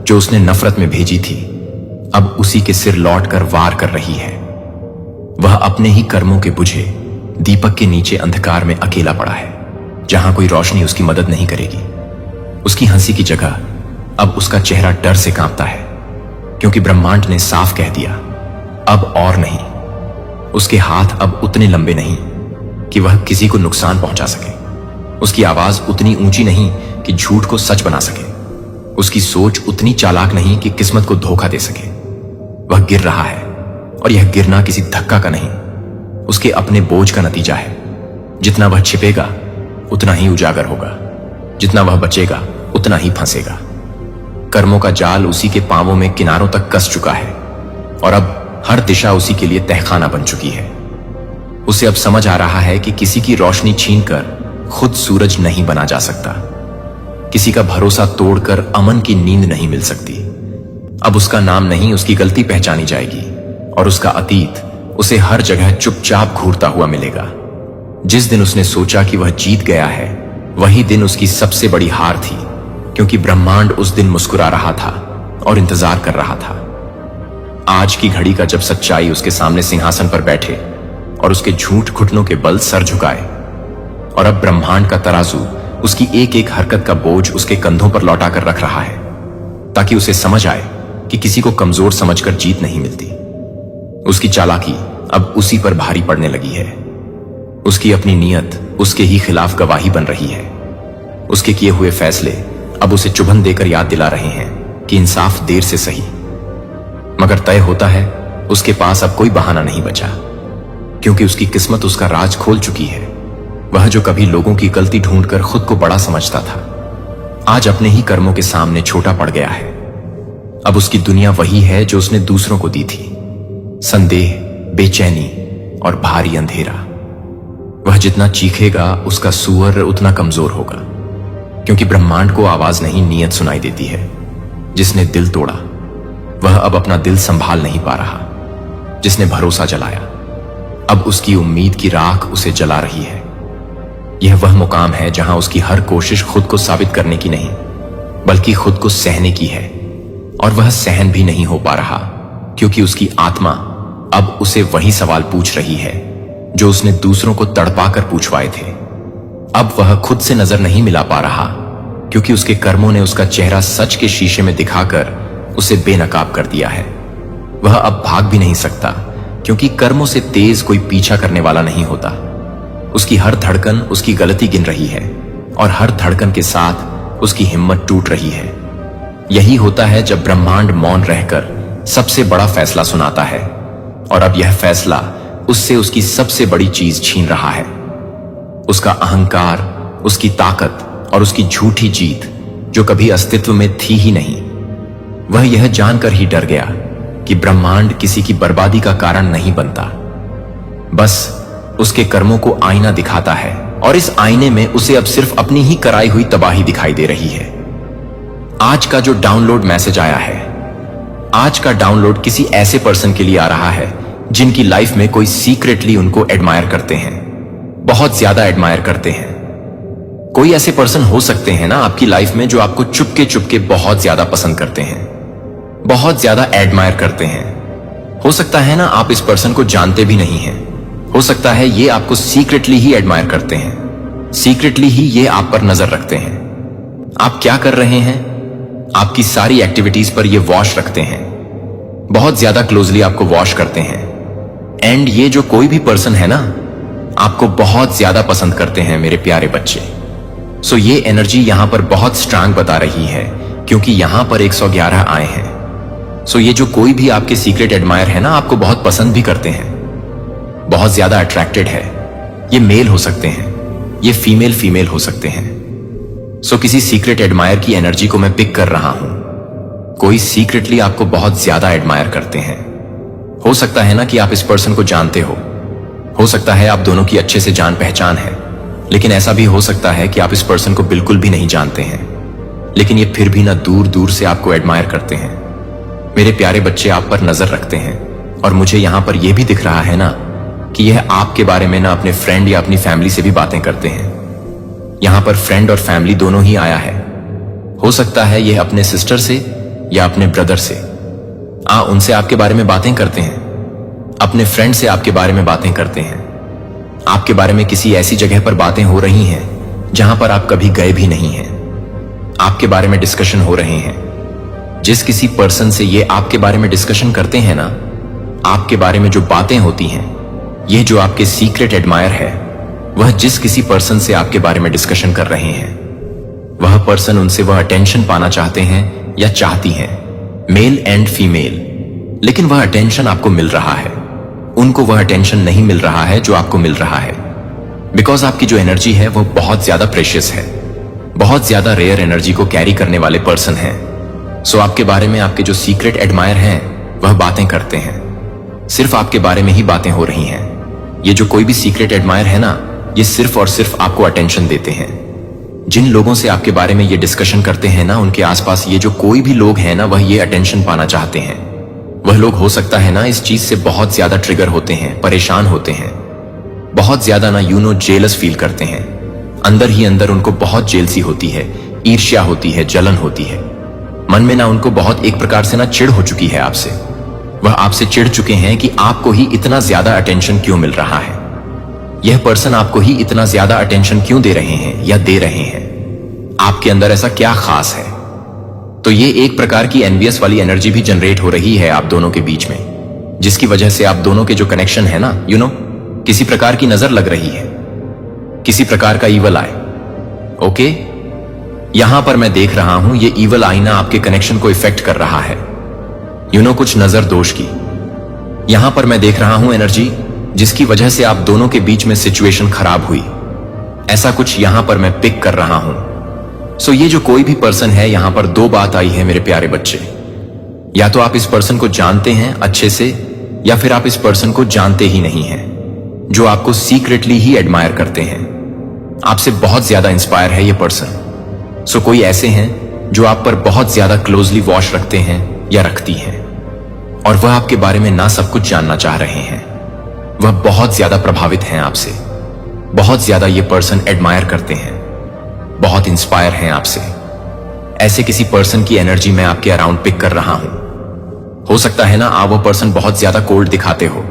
जो उसने नफरत में भेजी थी अब उसी के सिर लौट कर वार कर रही है। वह अपने ही कर्मों के बुझे दीपक के नीचे अंधकार में अकेला पड़ा है, जहां कोई रोशनी उसकी मदद नहीं करेगी। उसकी हंसी की जगह अब उसका चेहरा डर से कांपता है, क्योंकि ब्रह्मांड ने साफ कह दिया अब और नहीं। उसके हाथ अब उतने लंबे नहीं कि वह किसी को नुकसान पहुंचा सके। उसकी आवाज उतनी ऊंची नहीं कि झूठ को सच बना सके। उसकी सोच उतनी चालाक नहीं कि किस्मत को धोखा दे सके। वह गिर रहा है और यह गिरना किसी धक्का का नहीं, उसके अपने बोझ का नतीजा है। जितना वह छिपेगा उतना ही उजागर होगा, जितना वह बचेगा उतना ही फंसेगा। कर्मों का जाल उसी के पांवों में किनारों तक कस चुका है और अब हर दिशा उसी के लिए तहखाना बन चुकी है। उसे अब समझ आ रहा है कि किसी की रोशनी छीनकर खुद सूरज नहीं बना जा सकता, किसी का भरोसा तोड़कर अमन की नींद नहीं मिल सकती। अब उसका नाम नहीं, उसकी गलती पहचानी जाएगी और उसका अतीत उसे हर जगह चुपचाप घूरता हुआ मिलेगा। जिस दिन उसने सोचा कि वह जीत गया है, वही दिन उसकी सबसे बड़ी हार थी, क्योंकि ब्रह्मांड उस दिन मुस्कुरा रहा था और इंतजार कर रहा था। आज की घड़ी का जब सच्चाई उसके सामने सिंहासन पर बैठे और उसके झूठ घुटनों के बल सर झुकाए, और अब ब्रह्मांड का तराजू उसकी एक एक हरकत का बोझ उसके कंधों पर लौटा कर रख रहा है, ताकि उसे समझ आए कि किसी को कमजोर समझकर जीत नहीं मिलती। उसकी चालाकी अब उसी पर भारी पड़ने लगी है। उसकी अपनी नीयत उसके ही खिलाफ गवाही बन रही है। उसके किए हुए फैसले अब उसे चुभन देकर याद दिला रहे हैं कि इंसाफ देर से सही, मगर तय होता है उसके पास अब कोई बहाना नहीं बचा, क्योंकि उसकी किस्मत उसका राज खोल चुकी है। वह जो कभी लोगों की गलती ढूंढकर खुद को बड़ा समझता था, आज अपने ही कर्मों के सामने छोटा पड़ गया है। अब उसकी दुनिया वही है जो उसने दूसरों को दी थी, संदेह, बेचैनी और भारी अंधेरा। वह जितना चीखेगा उसका सुअर उतना कमजोर होगा, क्योंकि ब्रह्मांड को आवाज नहीं नीयत सुनाई देती है। जिसने दिल तोड़ा वह अब अपना दिल संभाल नहीं पा रहा। जिसने भरोसा जलाया अब उसकी उम्मीद की राख उसे जला रही है। यह वह मुकाम है जहां उसकी हर कोशिश खुद को साबित करने की नहीं, बल्कि खुद को सहने की है, और वह सहन भी नहीं हो पा रहा, क्योंकि उसकी आत्मा अब उसे वही सवाल पूछ रही है जो उसने दूसरों को तड़पाकर पूछवाए थे। अब वह खुद से नजर नहीं मिला पा रहा, क्योंकि उसके कर्मों ने उसका चेहरा सच के शीशे में दिखाकर उसे बेनकाब कर दिया है। वह अब भाग भी नहीं सकता, क्योंकि कर्मों से तेज कोई पीछा करने वाला नहीं होता। उसकी हर धड़कन उसकी गलती गिन रही है, और हर धड़कन के साथ उसकी हिम्मत टूट रही है। यही होता है जब ब्रह्मांड मौन रहकर सबसे बड़ा फैसला सुनाता है, और अब यह फैसला उससे उसकी सबसे बड़ी चीज छीन रहा है, उसका अहंकार, उसकी ताकत और उसकी झूठी जीत, जो कभी अस्तित्व में थी ही नहीं। वह यह जानकर ही डर गया कि ब्रह्मांड किसी की बर्बादी का कारण नहीं बनता, बस उसके कर्मों को आईना दिखाता है, और इस आईने में उसे अब सिर्फ अपनी ही कराई हुई तबाही दिखाई दे रही है। आज का जो डाउनलोड मैसेज आया है, आज का डाउनलोड किसी ऐसे पर्सन के लिए आ रहा है जिनकी लाइफ में कोई सीक्रेटली उनको एडमायर करते हैं, बहुत ज्यादा एडमायर करते हैं। कोई ऐसे पर्सन हो सकते हैं ना आपकी लाइफ में जो आपको चुपके चुपके बहुत ज्यादा पसंद करते हैं, बहुत ज्यादा एडमायर करते हैं। हो सकता है ना आप इस पर्सन को जानते भी नहीं हैं, हो सकता है ये आपको सीक्रेटली ही एडमायर करते हैं, सीक्रेटली ही ये आप पर नजर रखते हैं। आप क्या कर रहे हैं, आपकी सारी एक्टिविटीज पर ये वॉच रखते हैं, बहुत ज्यादा क्लोजली आपको वॉच करते हैं। एंड ये जो कोई भी पर्सन है ना, आपको बहुत ज्यादा पसंद करते हैं मेरे प्यारे बच्चे। सो ये एनर्जी यहां पर बहुत स्ट्रांग बता रही है, क्योंकि यहां पर 111 आए हैं। सो ये जो कोई भी आपके सीक्रेट एडमायर है ना, आपको बहुत पसंद भी करते हैं, बहुत ज्यादा अट्रैक्टेड है। ये मेल हो सकते हैं, ये फीमेल हो सकते हैं। सो किसी सीक्रेट एडमायर की एनर्जी को मैं पिक कर रहा हूं। कोई सीक्रेटली आपको बहुत ज्यादा एडमायर करते हैं। हो सकता है ना कि आप इस पर्सन को जानते हो सकता है आप दोनों की अच्छे से जान पहचान है, लेकिन ऐसा भी हो सकता है कि आप इस पर्सन को बिल्कुल भी नहीं जानते हैं, लेकिन ये फिर भी ना दूर दूर से आपको एडमायर करते हैं। मेरे प्यारे बच्चे आप पर नजर रखते हैं, और मुझे यहां पर यह भी दिख रहा है ना कि यह आपके बारे में ना अपने फ्रेंड या अपनी फैमिली से भी बातें करते हैं। यहां पर फ्रेंड और फैमिली दोनों ही आया है। हो सकता है यह अपने सिस्टर से या अपने ब्रदर से उनसे आपके बारे में बातें करते हैं, अपने फ्रेंड से आपके बारे में बातें करते हैं। आपके बारे में किसी ऐसी जगह पर बातें हो रही हैं जहां पर आप कभी गए भी नहीं हैं। आपके बारे में डिस्कशन हो रहे हैं। जिस किसी पर्सन से ये आपके बारे में डिस्कशन करते हैं ना, आपके बारे में जो बातें होती हैं, ये जो आपके सीक्रेट एडमायर है, वह जिस किसी पर्सन से आपके बारे में डिस्कशन कर रहे हैं, वह पर्सन उनसे वह अटेंशन पाना चाहते हैं या चाहती हैं, मेल एंड फीमेल। लेकिन वह अटेंशन आपको मिल रहा है, उनको वह अटेंशन नहीं मिल रहा है जो आपको मिल रहा है, बिकॉज आपकी जो एनर्जी है वह बहुत ज्यादा प्रेशियस है, बहुत ज्यादा रेयर एनर्जी को कैरी करने वाले पर्सन हैं। सो आपके बारे में आपके जो सीक्रेट एडमायर हैं वह बातें करते हैं, सिर्फ आपके बारे में ही बातें हो रही हैं। ये जो कोई भी सीक्रेट एडमायर है ना, ये सिर्फ और सिर्फ आपको अटेंशन देते हैं। जिन लोगों से आपके बारे में ये डिस्कशन करते हैं ना, उनके आसपास ये जो कोई भी लोग हैं ना, वह ये अटेंशन पाना चाहते हैं। वह लोग हो सकता है ना इस चीज से बहुत ज्यादा ट्रिगर होते हैं, परेशान होते हैं, बहुत ज्यादा ना जेलस फील करते हैं। अंदर ही अंदर उनको बहुत जेलसी होती है, ईर्ष्या होती है, जलन होती है। मन में ना उनको बहुत एक प्रकार से ना चिढ़ हो चुकी है आपसे। वह आपसे चिढ़ चुके हैं कि आपको ही इतना ज्यादा अटेंशन क्यों मिल रहा है, यह पर्सन आपको ही इतना ज्यादा अटेंशन क्यों दे रहे हैं या दे रहे हैं, आपके अंदर ऐसा क्या खास है। तो ये एक प्रकार की एनवियस वाली एनर्जी भी जनरेट हो रही है आप दोनों के बीच में, जिसकी वजह से आप दोनों के जो कनेक्शन है ना, किसी प्रकार की नजर लग रही है, किसी प्रकार का ईवल आई। ओके, यहां पर मैं देख रहा हूं ये ईवल आईना आपके कनेक्शन को इफेक्ट कर रहा है, कुछ नजर दोष की। यहां पर मैं देख रहा हूं एनर्जी जिसकी वजह से आप दोनों के बीच में सिचुएशन खराब हुई, ऐसा कुछ यहां पर मैं पिक कर रहा हूं। सो ये जो कोई भी पर्सन है, यहां पर दो बात आई है मेरे प्यारे बच्चे। या तो आप इस पर्सन को जानते हैं अच्छे से, या फिर आप इस पर्सन को जानते ही नहीं हैं, जो आपको सीक्रेटली ही एडमायर करते हैं। आपसे बहुत ज्यादा इंस्पायर है ये पर्सन। सो कोई ऐसे हैं जो आप पर बहुत ज्यादा क्लोजली वॉच रखते हैं या रखती हैं, और वह आपके बारे में ना सब कुछ जानना चाह रहे हैं। वह बहुत ज्यादा प्रभावित हैं आपसे, बहुत ज्यादा ये पर्सन एडमायर करते हैं, बहुत इंस्पायर हैं आपसे। ऐसे किसी पर्सन की एनर्जी मैं आपके अराउंड पिक कर रहा हूं। हो सकता है ना आप वो पर्सन बहुत ज्यादा कोल्ड दिखाते हो,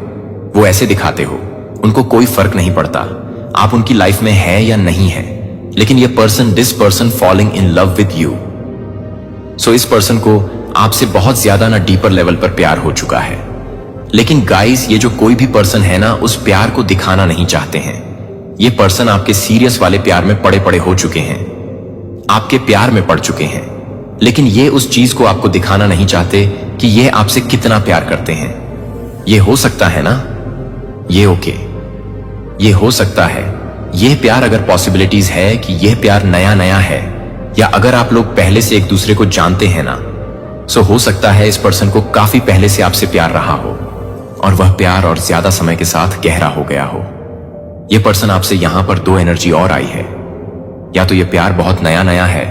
वो ऐसे दिखाते हो, उनको कोई फर्क नहीं पड़ता आप उनकी लाइफ में है या नहीं है, लेकिन ये this person falling in love with you. So इस पर्सन को आपसे बहुत ज्यादा ना डीपर लेवल पर प्यार हो चुका है। लेकिन गाइस, ये जो कोई भी पर्सन है ना, उस प्यार को दिखाना नहीं चाहते हैं। ये पर्सन आपके सीरियस वाले प्यार में पड़े पड़े हो चुके हैं, आपके प्यार में पड़ चुके हैं, लेकिन ये उस चीज को आपको दिखाना नहीं चाहते कि ये आपसे कितना प्यार करते हैं। ये हो सकता है ना, ये ओके, ये हो सकता है। ये प्यार अगर पॉसिबिलिटीज है कि यह प्यार नया नया है, या अगर आप लोग पहले से एक दूसरे को जानते हैं ना, सो हो सकता है इस पर्सन को काफी पहले से आपसे प्यार रहा हो, और वह प्यार और ज्यादा समय के साथ गहरा हो गया हो। यह पर्सन आपसे यहां पर दो एनर्जी और आई है, या तो यह प्यार बहुत नया नया है,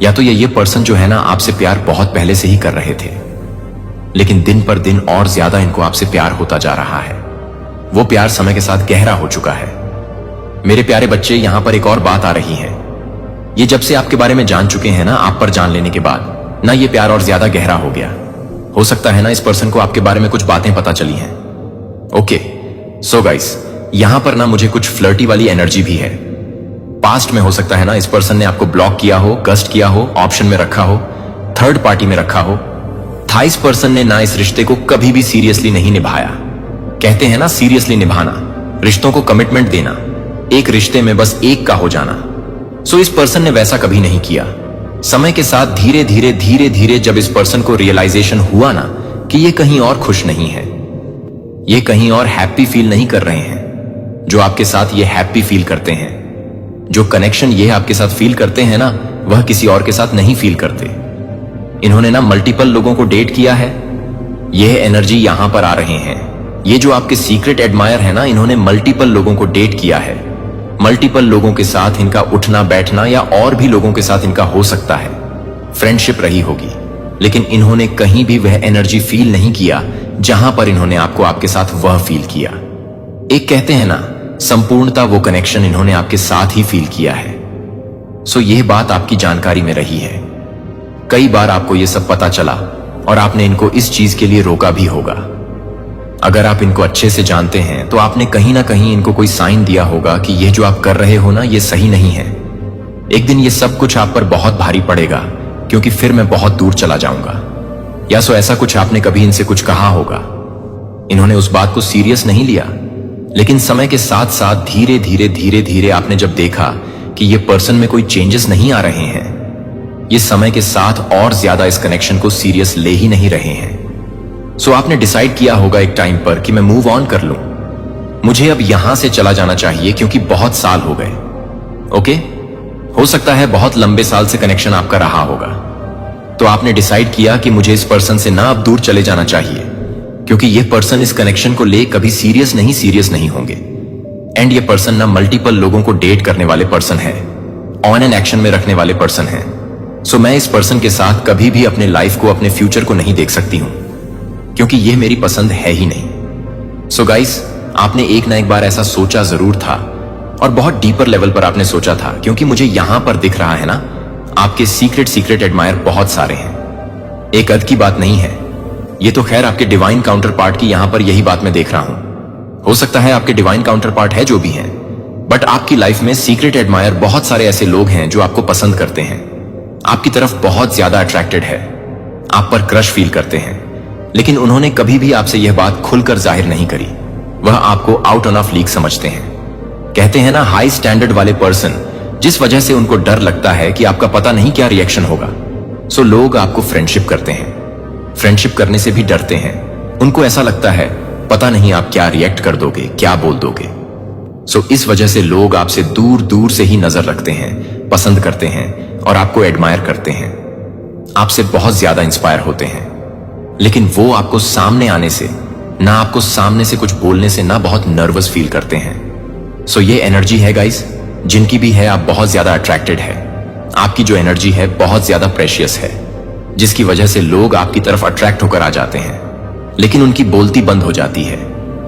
या तो ये पर्सन जो है ना आपसे प्यार बहुत पहले से ही कर रहे थे, लेकिन दिन पर दिन और ज्यादा इनको आपसे प्यार होता जा रहा है। वो प्यार समय के साथ गहरा हो चुका है। मेरे प्यारे बच्चे, यहां पर एक और बात आ रही है। ये जब से आपके बारे में जान चुके हैं ना, आप पर जान लेने के बाद ना, ये प्यार और ज्यादा गहरा हो गया। हो सकता है ना इस पर्सन को आपके बारे में कुछ बातें पता चली हैं। ओके, सो गाइस, यहां पर ना मुझे कुछ फ्लर्टी वाली एनर्जी भी है। पास्ट में हो सकता है ना इस पर्सन ने आपको ब्लॉक किया हो, गस्ट किया हो, ऑप्शन में रखा हो, थर्ड पार्टी में रखा हो। था इस पर्सन ने ना इस रिश्ते को कभी भी सीरियसली नहीं निभाया। कहते हैं ना सीरियसली निभाना, रिश्तों को कमिटमेंट देना, एक रिश्ते में बस एक का हो जाना। सो इस पर्सन ने वैसा कभी नहीं किया। समय के साथ धीरे धीरे धीरे धीरे जब इस पर्सन को रियलाइजेशन हुआ ना कि ये कहीं और खुश नहीं है, ये कहीं और हैप्पी फील नहीं कर रहे हैं जो आपके साथ ये हैप्पी फील करते हैं, जो कनेक्शन ये आपके साथ फील करते हैं ना, वह किसी और के साथ नहीं फील करते। इन्होंने ना मल्टीपल लोगों को डेट किया है। यह एनर्जी यहां पर आ रहे हैं। ये जो आपके सीक्रेट एडमायर है ना, इन्होंने मल्टीपल लोगों को डेट किया है। मल्टीपल लोगों के साथ इनका उठना बैठना, या और भी लोगों के साथ इनका हो सकता है फ्रेंडशिप रही होगी, लेकिन इन्होंने कहीं भी वह एनर्जी फील नहीं किया जहां पर इन्होंने आपको आपके साथ वह फील किया। एक कहते हैं ना, संपूर्णता, वो कनेक्शन इन्होंने आपके साथ ही फील किया है। सो यह बात आपकी जानकारी में रही है। कई बार आपको यह सब पता चला और आपने इनको इस चीज के लिए रोका भी होगा। अगर आप इनको अच्छे से जानते हैं तो आपने कहीं ना कहीं इनको कोई साइन दिया होगा कि यह जो आप कर रहे हो ना, ये सही नहीं है। एक दिन ये सब कुछ आप पर बहुत भारी पड़ेगा, क्योंकि फिर मैं बहुत दूर चला जाऊंगा, या सो ऐसा कुछ आपने कभी इनसे कुछ कहा होगा। इन्होंने उस बात को सीरियस नहीं लिया, लेकिन समय के साथ साथ धीरे धीरे धीरे धीरे आपने जब देखा कि ये पर्सन में कोई चेंजेस नहीं आ रहे हैं, ये समय के साथ और ज्यादा इस कनेक्शन को सीरियस ले ही नहीं रहे हैं। सो आपने डिसाइड किया होगा एक टाइम पर कि मैं मूव ऑन कर लूं, मुझे अब यहां से चला जाना चाहिए, क्योंकि बहुत साल हो गए। ओके, हो सकता है बहुत लंबे साल से कनेक्शन आपका रहा होगा, तो आपने डिसाइड किया कि मुझे इस पर्सन से ना अब दूर चले जाना चाहिए, क्योंकि यह पर्सन इस कनेक्शन को ले कभी सीरियस नहीं होंगे। एंड ये पर्सन ना मल्टीपल लोगों को डेट करने वाले पर्सन है, ऑन एंड एक्शन में रखने वाले पर्सन है। सो मैं इस पर्सन के साथ कभी भी अपने लाइफ को, अपने फ्यूचर को नहीं देख सकती हूं, क्योंकि यह मेरी पसंद है ही नहीं। सो गाइस, आपने एक ना एक बार ऐसा सोचा जरूर था, और बहुत डीपर लेवल पर आपने सोचा था, क्योंकि मुझे यहां पर दिख रहा है ना, आपके सीक्रेट एडमायर बहुत सारे हैं। एक अद की बात नहीं है ये, तो खैर आपके डिवाइन काउंटर पार्ट की यहां पर यही बात मैं देख रहा हूं। हो सकता है आपके डिवाइन काउंटर पार्ट है जो भी है, बट आपकी लाइफ में सीक्रेट एडमायर बहुत सारे ऐसे लोग हैं जो आपको पसंद करते हैं, आपकी तरफ बहुत ज्यादा अट्रैक्टेड है, आप पर क्रश फील करते हैं, लेकिन उन्होंने कभी भी आपसे यह बात खुलकर जाहिर नहीं करी। वह आपको आउट ऑफ लीग समझते हैं। कहते हैं ना, हाई स्टैंडर्ड वाले पर्सन, जिस वजह से उनको डर लगता है कि आपका पता नहीं क्या रिएक्शन होगा, सो लोग आपको फ्रेंडशिप करते हैं। फ्रेंडशिप करने से भी डरते हैं। उनको ऐसा लगता है पता नहीं आप क्या रिएक्ट कर दोगे, क्या बोल दोगे। सो इस वजह से लोग आपसे दूर दूर से ही नजर रखते हैं, पसंद करते हैं और आपको एडमायर करते हैं, आपसे बहुत ज्यादा इंस्पायर होते हैं। लेकिन वो आपको सामने आने से ना, आपको सामने से कुछ बोलने से ना, बहुत नर्वस फील करते हैं। सो ये एनर्जी है गाइस, जिनकी भी है, आप बहुत ज्यादा अट्रैक्टेड है। आपकी जो एनर्जी है बहुत ज्यादा प्रेशियस है, जिसकी वजह से लोग आपकी तरफ अट्रैक्ट होकर आ जाते हैं, लेकिन उनकी बोलती बंद हो जाती है,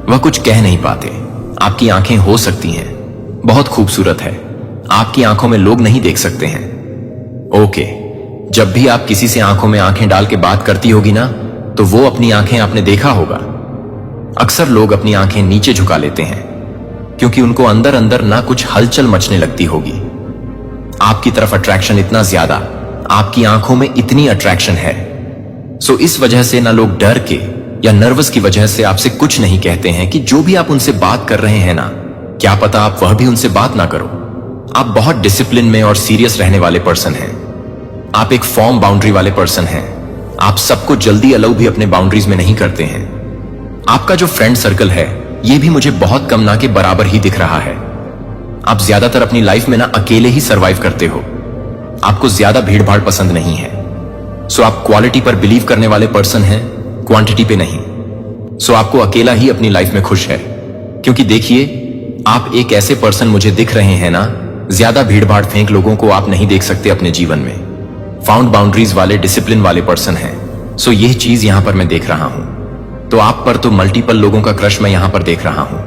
वह कुछ कह नहीं पाते। आपकी आंखें हो सकती हैं बहुत खूबसूरत है, आपकी आंखों में लोग नहीं देख सकते हैं। ओके, जब भी आप किसी से आंखों में आंखें डाल के बात करती होगी ना, तो वो अपनी आंखें आपने देखा होगा, अक्सर लोग अपनी आंखें नीचे झुका लेते हैं, क्योंकि उनको अंदर अंदर ना कुछ हलचल मचने लगती होगी। आपकी तरफ अट्रैक्शन इतना ज्यादा, आपकी आंखों में इतनी अट्रैक्शन है। सो इस वजह से ना लोग डर के या नर्वस की वजह से आपसे कुछ नहीं कहते हैं कि जो भी आप उनसे बात कर रहे हैं ना, क्या पता आप वह भी उनसे बात ना करो। आप बहुत डिसिप्लिन में और सीरियस रहने वाले पर्सन हैं। आप एक फॉर्म बाउंड्री वाले पर्सन हैं। आप सबको जल्दी अलाउ भी अपने बाउंड्रीज में नहीं करते हैं। आपका जो फ्रेंड सर्कल है यह भी मुझे बहुत कम ना के बराबर ही दिख रहा है। आप ज्यादातर अपनी लाइफ में ना अकेले ही सरवाइव करते हो। आपको ज्यादा भीड़ भाड़ पसंद नहीं है। सो आप क्वालिटी पर बिलीव करने वाले पर्सन हैं, क्वांटिटी पे नहीं। सो आपको अकेला ही अपनी लाइफ में खुश है, क्योंकि देखिए आप एक ऐसे पर्सन मुझे दिख रहे हैं ना, ज्यादा भीड़ भाड़ फेंक लोगों को आप नहीं देख सकते अपने जीवन में। फाउंड बाउंड्रीज वाले, डिसिप्लिन वाले पर्सन हैं। सो यह चीज यहां पर मैं देख रहा हूं। तो आप पर तो मल्टीपल लोगों का क्रश मैं यहां पर देख रहा हूं।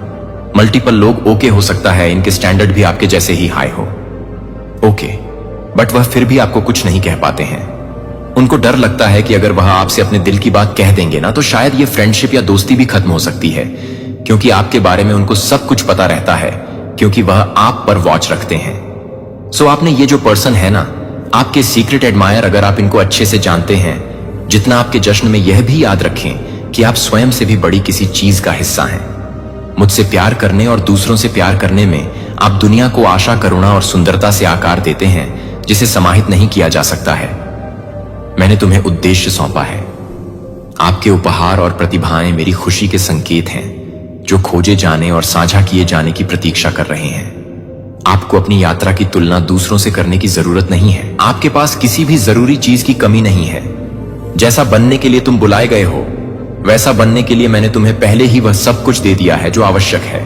मल्टीपल लोग ओके हो सकता है इनके स्टैंडर्ड भी आपके जैसे ही हाई हो, ओके, बट वह फिर भी आपको कुछ नहीं कह पाते हैं। उनको डर लगता है कि अगर वह आपसे अपने दिल की बात कह देंगे ना, तो शायद ये फ्रेंडशिप या दोस्ती भी खत्म हो सकती है, क्योंकि आपके बारे में उनको सब कुछ पता रहता है, क्योंकि वह आप पर वॉच रखते हैं। सो आपने ये जो पर्सन है ना, आपके सीक्रेट एडमायर, अगर आप इनको अच्छे से जानते हैं, जितना आपके जश्न में यह भी याद रखें कि आप स्वयं से भी बड़ी किसी चीज का हिस्सा हैं। मुझसे प्यार करने और दूसरों से प्यार करने में आप दुनिया को आशा, करुणा और सुंदरता से आकार देते हैं, जिसे समाहित नहीं किया जा सकता है। मैंने तुम्हें उद्देश्य सौंपा है। आपके उपहार और प्रतिभाएं मेरी खुशी के संकेत हैं, जो खोजे जाने और साझा किए जाने की प्रतीक्षा कर रहे हैं। आपको अपनी यात्रा की तुलना दूसरों से करने की जरूरत नहीं है। आपके पास किसी भी जरूरी चीज की कमी नहीं है। जैसा बनने के लिए तुम बुलाए गए हो, वैसा बनने के लिए मैंने तुम्हें पहले ही वह सब कुछ दे दिया है जो आवश्यक है।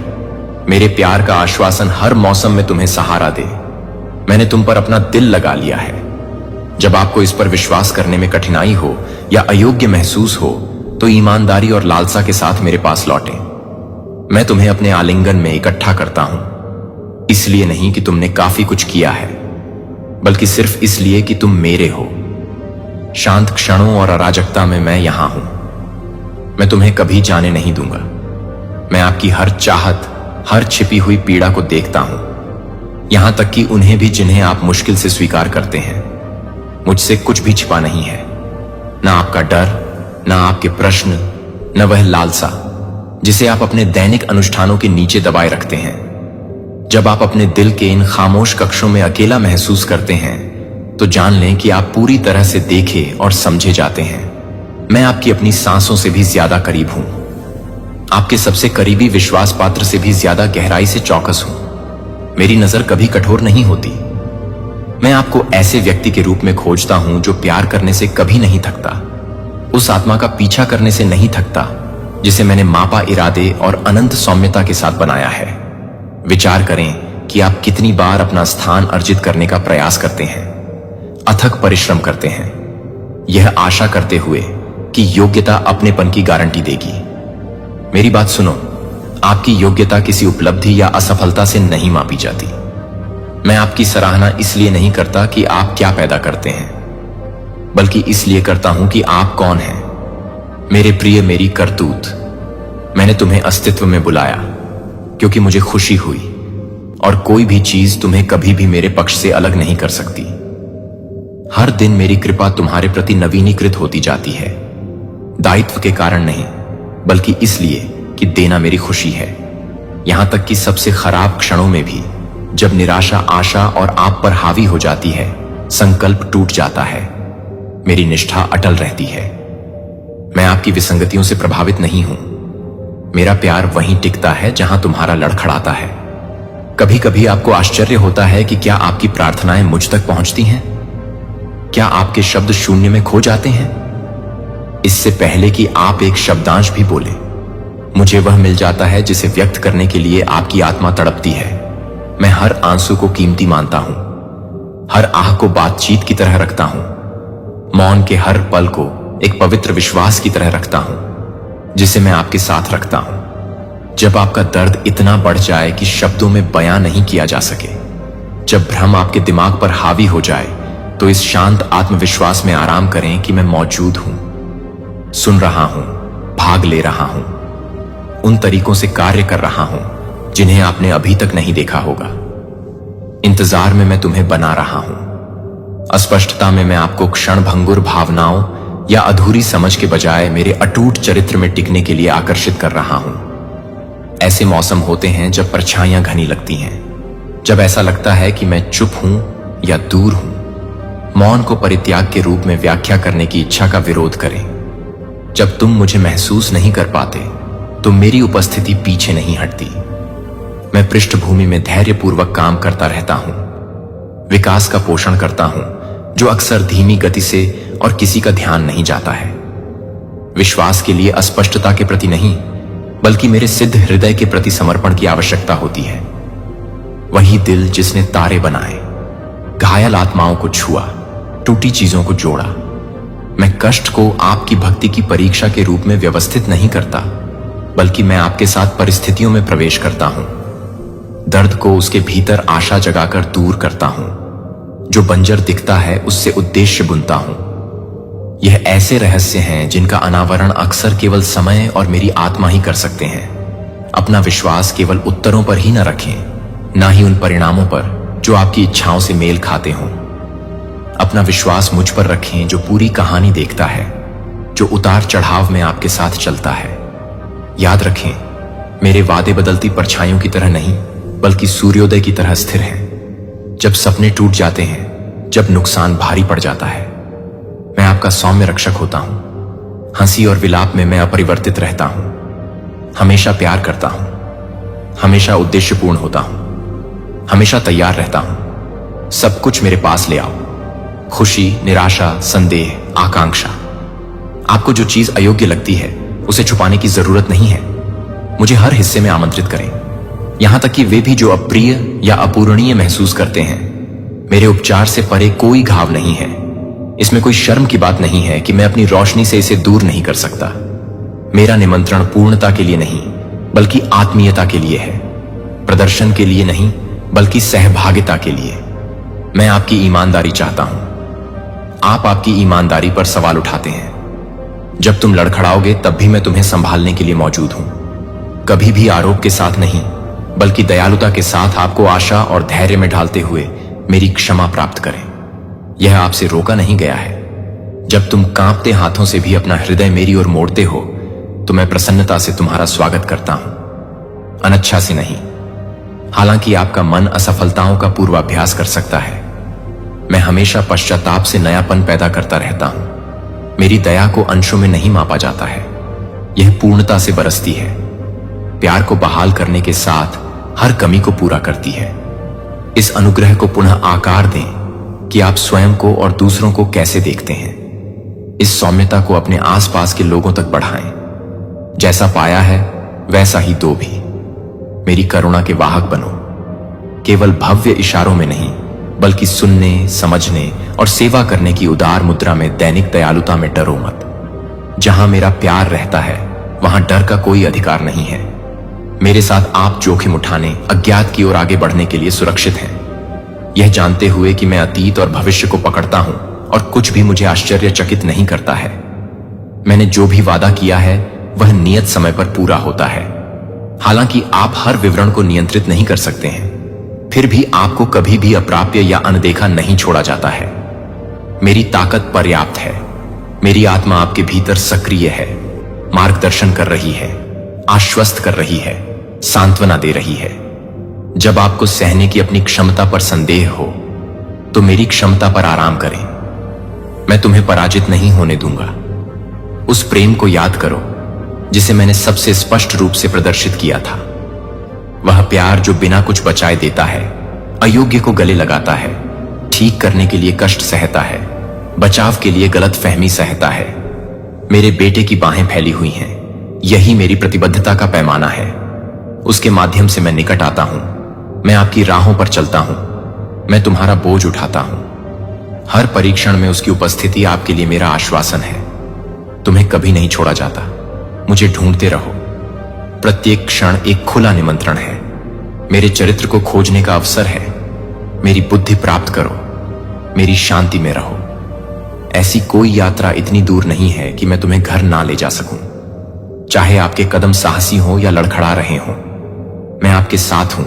मेरे प्यार का आश्वासन हर मौसम में तुम्हें सहारा दे। मैंने तुम पर अपना दिल लगा लिया है। जब आपको इस पर विश्वास करने में कठिनाई हो या अयोग्य महसूस हो, तो ईमानदारी और लालसा के साथ मेरे पास लौटें। मैं तुम्हें अपने आलिंगन में इकट्ठा करता हूं, इसलिए नहीं कि तुमने काफी कुछ किया है, बल्कि सिर्फ इसलिए कि तुम मेरे हो। शांत क्षणों और अराजकता में मैं यहां हूं। मैं तुम्हें कभी जाने नहीं दूंगा। मैं आपकी हर चाहत, हर छिपी हुई पीड़ा को देखता हूं, यहां तक कि उन्हें भी जिन्हें आप मुश्किल से स्वीकार करते हैं। मुझसे कुछ भी छिपा नहीं है, ना आपका डर, ना आपके प्रश्न, न वह लालसा जिसे आप अपने दैनिक अनुष्ठानों के नीचे दबाए रखते हैं। जब आप अपने दिल के इन खामोश कक्षों में अकेला महसूस करते हैं, तो जान लें कि आप पूरी तरह से देखे और समझे जाते हैं। मैं आपकी अपनी सांसों से भी ज्यादा करीब हूं। आपके सबसे करीबी विश्वास पात्र से भी ज्यादा गहराई से चौकस हूं। मेरी नजर कभी कठोर नहीं होती। मैं आपको ऐसे व्यक्ति के रूप में खोजता हूं जो प्यार करने से कभी नहीं थकता, उस आत्मा का पीछा करने से नहीं थकता जिसे मैंने मापा इरादे और अनंत सौम्यता के साथ बनाया है। विचार करें कि आप कितनी बार अपना स्थान अर्जित करने का प्रयास करते हैं, अथक परिश्रम करते हैं, यह आशा करते हुए कि योग्यता अपनेपन की गारंटी देगी। मेरी बात सुनो, आपकी योग्यता किसी उपलब्धि या असफलता से नहीं मापी जाती। मैं आपकी सराहना इसलिए नहीं करता कि आप क्या पैदा करते हैं, बल्कि इसलिए करता हूं कि आप कौन हैं। मेरे प्रिय, मेरी करतूत, मैंने तुम्हें अस्तित्व में बुलाया क्योंकि मुझे खुशी हुई, और कोई भी चीज तुम्हें कभी भी मेरे पक्ष से अलग नहीं कर सकती। हर दिन मेरी कृपा तुम्हारे प्रति नवीनीकृत होती जाती है, दायित्व के कारण नहीं, बल्कि इसलिए कि देना मेरी खुशी है। यहां तक कि सबसे खराब क्षणों में भी, जब निराशा, आशा और आप पर हावी हो जाती है, संकल्प टूट जाता है, मेरी निष्ठा अटल रहती है। मैं आपकी विसंगतियों से प्रभावित नहीं हूं। मेरा प्यार वहीं टिकता है जहां तुम्हारा लड़खड़ाता है। कभी कभी आपको आश्चर्य होता है कि क्या आपकी प्रार्थनाएं मुझ तक पहुंचती हैं? क्या आपके शब्द शून्य में खो जाते हैं? इससे पहले कि आप एक शब्दांश भी बोले, मुझे वह मिल जाता है जिसे व्यक्त करने के लिए आपकी आत्मा तड़पती है। मैं हर आंसू को कीमती मानता हूं, हर आह को बातचीत की तरह रखता हूं, मौन के हर पल को एक पवित्र विश्वास की तरह रखता हूं, जिसे मैं आपके साथ रखता हूं। जब आपका दर्द इतना बढ़ जाए कि शब्दों में बयां नहीं किया जा सके, जब भ्रम आपके दिमाग पर हावी हो जाए, तो इस शांत आत्मविश्वास में आराम करें कि मैं मौजूद हूं, सुन रहा हूं, भाग ले रहा हूं, उन तरीकों से कार्य कर रहा हूं जिन्हें आपने अभी तक नहीं देखा होगा। इंतजार में मैं तुम्हें बना रहा हूं। अस्पष्टता में मैं आपको क्षणभंगुर भावनाओं या अधूरी समझ के बजाय मेरे अटूट चरित्र में टिकने के लिए आकर्षित कर रहा हूं। ऐसे मौसम होते हैं जब परछाइयां घनी लगती हैं, जब ऐसा लगता है कि मैं चुप हूं या दूर हूं। मौन को परित्याग के रूप में व्याख्या करने की इच्छा का विरोध करें। जब तुम मुझे महसूस नहीं कर पाते तो मेरी उपस्थिति पीछे नहीं हटती। मैं पृष्ठभूमि में धैर्यपूर्वक काम करता रहता हूं, विकास का पोषण करता हूं जो अक्सर धीमी गति से और किसी का ध्यान नहीं जाता है। विश्वास के लिए अस्पष्टता के प्रति नहीं, बल्कि मेरे सिद्ध हृदय के प्रति समर्पण की आवश्यकता होती है। वही दिल जिसने तारे बनाए, घायल आत्माओं को छुआ, टूटी चीजों को जोड़ा। मैं कष्ट को आपकी भक्ति की परीक्षा के रूप में व्यवस्थित नहीं करता, बल्कि मैं आपके साथ परिस्थितियों में प्रवेश करता हूं। दर्द को उसके भीतर आशा जगाकर दूर करता हूं। जो बंजर दिखता है उससे उद्देश्य बुनता हूं। यह ऐसे रहस्य हैं जिनका अनावरण अक्सर केवल समय और मेरी आत्मा ही कर सकते हैं। अपना विश्वास केवल उत्तरों पर ही न रखें, ना ही उन परिणामों पर जो आपकी इच्छाओं से मेल खाते हों। अपना विश्वास मुझ पर रखें जो पूरी कहानी देखता है, जो उतार चढ़ाव में आपके साथ चलता है। याद रखें, मेरे वादे बदलती परछाइयों की तरह नहीं, बल्कि सूर्योदय की तरह स्थिर हैं। जब सपने टूट जाते हैं, जब नुकसान भारी पड़ जाता है, मैं आपका सौम्य रक्षक होता हूं। हंसी और विलाप में मैं अपरिवर्तित रहता हूं। हमेशा प्यार करता हूं, हमेशा उद्देश्यपूर्ण होता हूं, हमेशा तैयार रहता हूं। सब कुछ मेरे पास ले आओ, खुशी, निराशा, संदेह, आकांक्षा। आपको जो चीज अयोग्य लगती है उसे छुपाने की जरूरत नहीं है। मुझे हर हिस्से में आमंत्रित करें, यहां तक कि वे भी जो अप्रिय या अपूरणीय महसूस करते हैं। मेरे उपचार से परे कोई घाव नहीं है। इसमें कोई शर्म की बात नहीं है कि मैं अपनी रोशनी से इसे दूर नहीं कर सकता। मेरा निमंत्रण पूर्णता के लिए नहीं, बल्कि आत्मीयता के लिए है। प्रदर्शन के लिए नहीं, बल्कि सहभागिता के लिए। मैं आपकी ईमानदारी चाहता हूं। आप आपकी ईमानदारी पर सवाल उठाते हैं। जब तुम लड़खड़ाओगे तब भी मैं तुम्हें संभालने के लिए मौजूद हूं। कभी भी आरोप के साथ नहीं, बल्कि दयालुता के साथ आपको आशा और धैर्य में ढालते हुए मेरी क्षमा प्राप्त करें। यह आपसे रोका नहीं गया है। जब तुम कांपते हाथों से भी अपना हृदय मेरी ओर मोड़ते हो तो मैं प्रसन्नता से तुम्हारा स्वागत करता हूं, अनिच्छा से नहीं। हालांकि आपका मन असफलताओं का पूर्वाभ्यास कर सकता है, मैं हमेशा पश्चाताप से नयापन पैदा करता रहता हूं। मेरी दया को अंशों में नहीं मापा जाता है, यह पूर्णता से बरसती है। प्यार को बहाल करने के साथ हर कमी को पूरा करती है। इस अनुग्रह को पुनः आकार दें कि आप स्वयं को और दूसरों को कैसे देखते हैं। इस सौम्यता को अपने आसपास के लोगों तक बढ़ाएं। जैसा पाया है वैसा ही दो भी। मेरी करुणा के वाहक बनो, केवल भव्य इशारों में नहीं, बल्कि सुनने, समझने और सेवा करने की उदार मुद्रा में दैनिक दयालुता में डरो मत। जहां मेरा प्यार रहता है वहां डर का कोई अधिकार नहीं है। मेरे साथ आप जोखिम उठाने, अज्ञात की ओर आगे बढ़ने के लिए सुरक्षित हैं, यह जानते हुए कि मैं अतीत और भविष्य को पकड़ता हूं और कुछ भी मुझे आश्चर्यचकित नहीं करता है। मैंने जो भी वादा किया है वह नियत समय पर पूरा होता है। हालांकि आप हर विवरण को नियंत्रित नहीं कर सकते हैं, फिर भी आपको कभी भी अप्राप्य या अनदेखा नहीं छोड़ा जाता है। मेरी ताकत पर्याप्त है। मेरी आत्मा आपके भीतर सक्रिय है, मार्गदर्शन कर रही है, आश्वस्त कर रही है, सांत्वना दे रही है। जब आपको सहने की अपनी क्षमता पर संदेह हो तो मेरी क्षमता पर आराम करें। मैं तुम्हें पराजित नहीं होने दूंगा। उस प्रेम को याद करो जिसे मैंने सबसे स्पष्ट रूप से प्रदर्शित किया था। वह प्यार जो बिना कुछ बचाए देता है, अयोग्य को गले लगाता है, ठीक करने के लिए कष्ट सहता है, बचाव के लिए गलत फहमी सहता है। मेरे बेटे की बाहें फैली हुई हैं, यही मेरी प्रतिबद्धता का पैमाना है। उसके माध्यम से मैं निकट आता हूं, मैं आपकी राहों पर चलता हूं, मैं तुम्हारा बोझ उठाता हूं। हर परीक्षण में उसकी उपस्थिति आपके लिए मेरा आश्वासन है। तुम्हें कभी नहीं छोड़ा जाता। मुझे ढूंढते रहो। प्रत्येक क्षण एक खुला निमंत्रण है। मेरे चरित्र को खोजने का अवसर है। मेरी बुद्धि प्राप्त करो, मेरी शांति में रहो। ऐसी कोई यात्रा इतनी दूर नहीं है कि मैं तुम्हें घर ना ले जा सकूं, चाहे आपके कदम साहसी हों या लड़खड़ा रहे हों। मैं आपके साथ हूं।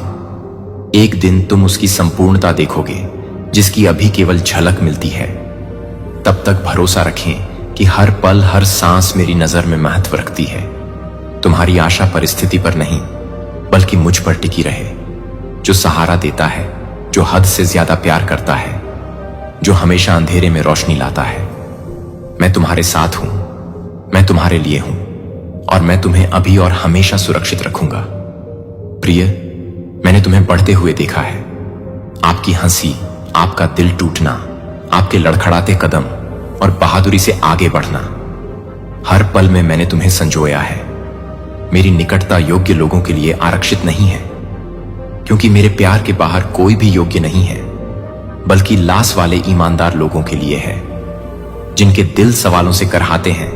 एक दिन तुम उसकी संपूर्णता देखोगे जिसकी अभी केवल झलक मिलती है। तब तक भरोसा रखें कि हर पल हर सांस मेरी नजर में महत्व रखती है। तुम्हारी आशा परिस्थिति पर नहीं बल्कि मुझ पर टिकी रहे, जो सहारा देता है, जो हद से ज्यादा प्यार करता है, जो हमेशा अंधेरे में रोशनी लाता है। मैं तुम्हारे साथ हूं, मैं तुम्हारे लिए हूं और मैं तुम्हें अभी और हमेशा सुरक्षित रखूंगा। प्रिय, मैंने तुम्हें बढ़ते हुए देखा है। आपकी हंसी, आपका दिल टूटना, आपके लड़खड़ाते कदम और बहादुरी से आगे बढ़ना, हर पल में मैंने तुम्हें संजोया है। मेरी निकटता योग्य लोगों के लिए आरक्षित नहीं है, क्योंकि मेरे प्यार के बाहर कोई भी योग्य नहीं है, बल्कि लाश वाले ईमानदार लोगों के लिए है, जिनके दिल सवालों से करहाते हैं